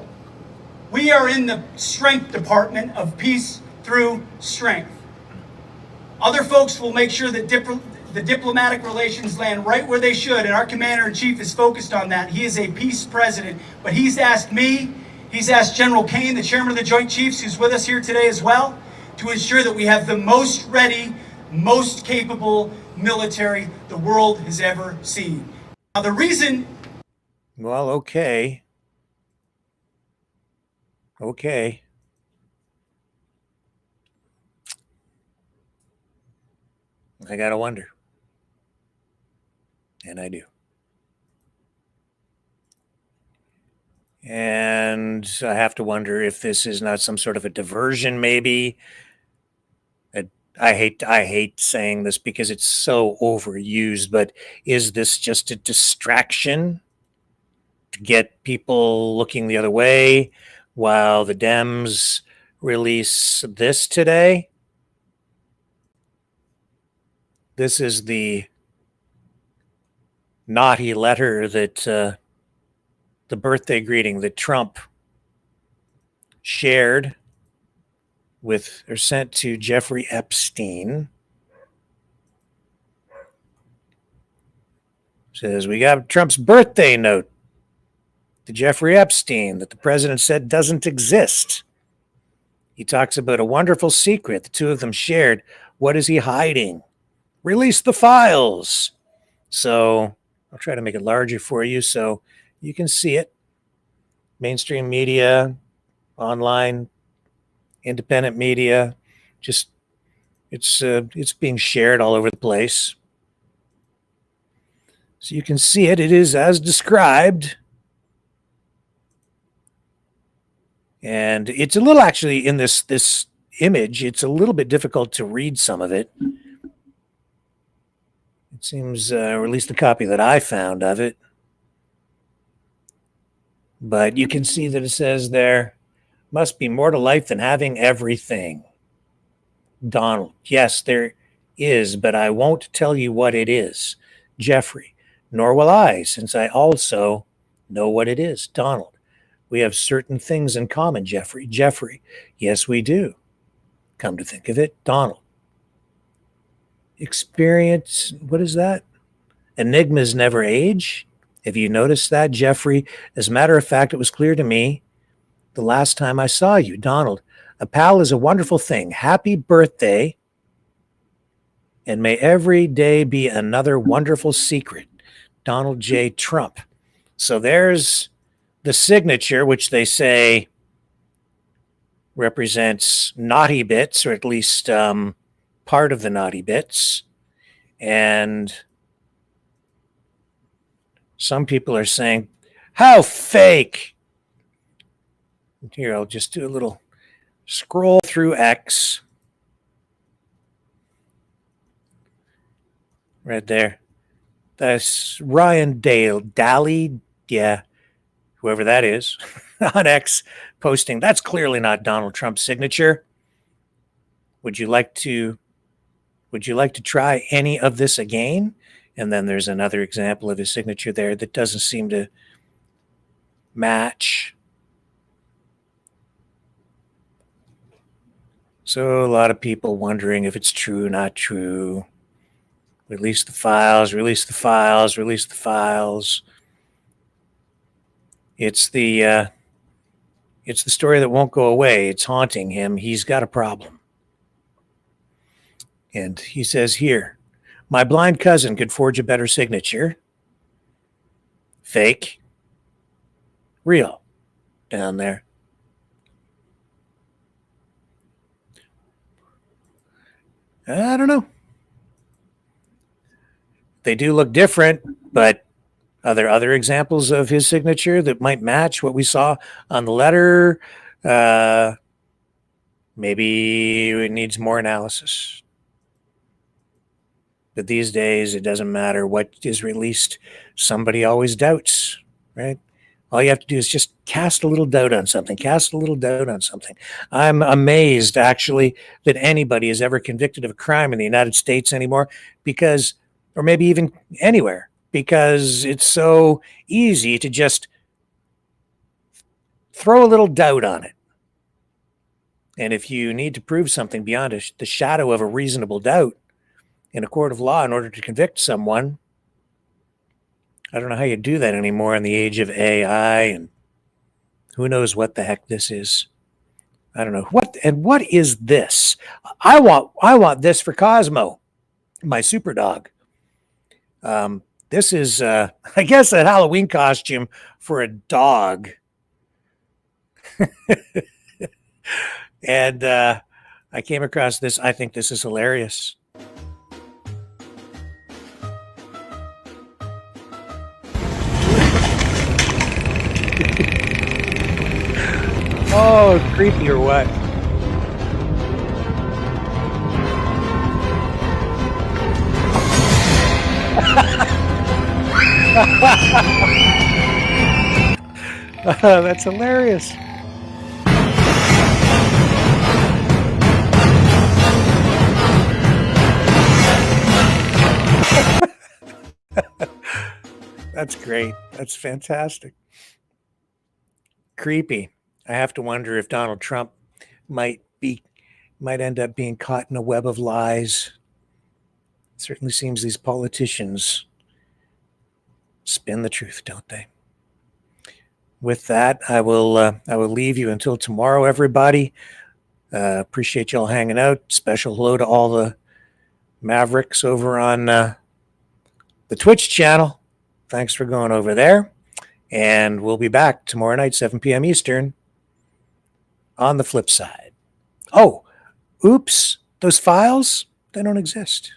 We are in the strength department of peace through strength. Other folks will make sure that the diplomatic relations land right where they should, and our commander-in-chief is focused on that. He is a peace president, but he's asked me, he's asked General Kane, the chairman of the Joint Chiefs, who's with us here today as well, to ensure that we have the most ready, most capable military the world has ever seen. Now, the reason... Well, okay. Okay. I gotta wonder. And I do. And I have to wonder if this is not some sort of a diversion, maybe. I hate saying this because it's so overused, but is this just a distraction to get people looking the other way while the Dems release this today? This is the naughty letter that the birthday greeting that Trump shared with or sent to Jeffrey Epstein. Says, we got Trump's birthday note to Jeffrey Epstein that the president said doesn't exist. He talks about a wonderful secret the two of them shared. What is he hiding? Release the files. So I'll try to make it larger for you so you can see it. Mainstream media, online, independent media, just it's being shared all over the place. So you can see it. It is as described. And it's a little, actually, in this image, it's a little bit difficult to read some of it. It seems, or at least the copy that I found of it. But you can see that it says there, must be more to life than having everything. Donald, yes, there is, but I won't tell you what it is. Jeffrey, nor will I, since I also know what it is. Donald, we have certain things in common, Jeffrey. Jeffrey, yes, we do. Come to think of it, Donald. Experience, what is that? Enigmas never age. Have you noticed that, Jeffrey? As a matter of fact, it was clear to me the last time I saw you. Donald, a pal is a wonderful thing. Happy birthday. And may every day be another wonderful secret. Donald J. Trump. So there's the signature, which they say represents naughty bits, or at least part of the naughty bits. And some people are saying, how fake. Here, I'll just do a little scroll through X. Right there. That's Ryan Daly, yeah, whoever that is, on X posting. That's clearly not Donald Trump's signature. Would you like to try any of this again? And then there's another example of his signature there that doesn't seem to match. So a lot of people wondering if it's true, not true. Release the files, release the files, release the files. It's the story that won't go away. It's haunting him. He's got a problem. And he says here, my blind cousin could forge a better signature. Fake. Real. Down there. I don't know. They do look different, but are there other examples of his signature that might match what we saw on the letter? Maybe it needs more analysis. But these days, it doesn't matter what is released. Somebody always doubts, right? All you have to do is just cast a little doubt on something, cast a little doubt on something. I'm amazed, actually, that anybody is ever convicted of a crime in the United States anymore because, or maybe even anywhere, because it's so easy to just throw a little doubt on it. And if you need to prove something beyond the shadow of a reasonable doubt in a court of law in order to convict someone, I don't know how you do that anymore in the age of AI and who knows what the heck this is. I don't know. What is this? I want this for Cosmo, my super dog. This is, I guess, a Halloween costume for a dog. And I came across this. I think this is hilarious. Oh, creepy or what? That's hilarious. That's great. That's fantastic. Creepy. I have to wonder if Donald Trump might end up being caught in a web of lies. It certainly seems these politicians spin the truth, don't they? With that, I will leave you until tomorrow, everybody. Appreciate y'all hanging out. Special hello to all the Mavericks over on the Twitch channel. Thanks for going over there. And we'll be back tomorrow night, 7 p.m. Eastern, on the flip side. Oh, oops, those files, they don't exist.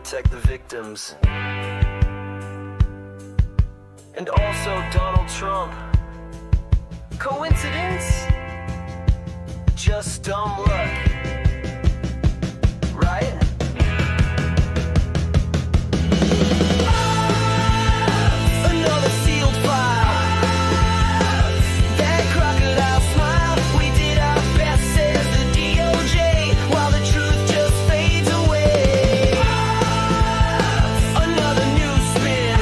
protect the victims. And also Donald Trump. Coincidence? Just dumb luck. Right? Another sealed file. That crocodile smile. We did our best, says the DOJ, while the truth just fades away. Another new spin.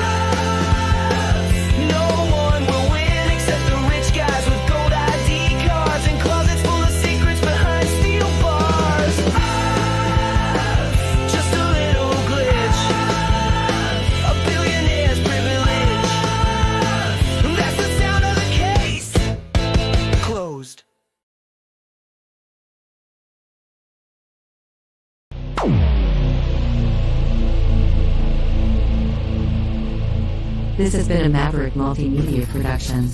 No one will win except the rich guys with gold ID cards and closets full of secrets behind steel bars. Just a little glitch. A billionaire's privilege. That's the sound of the case. Closed. This has been a Maverick Multimedia production.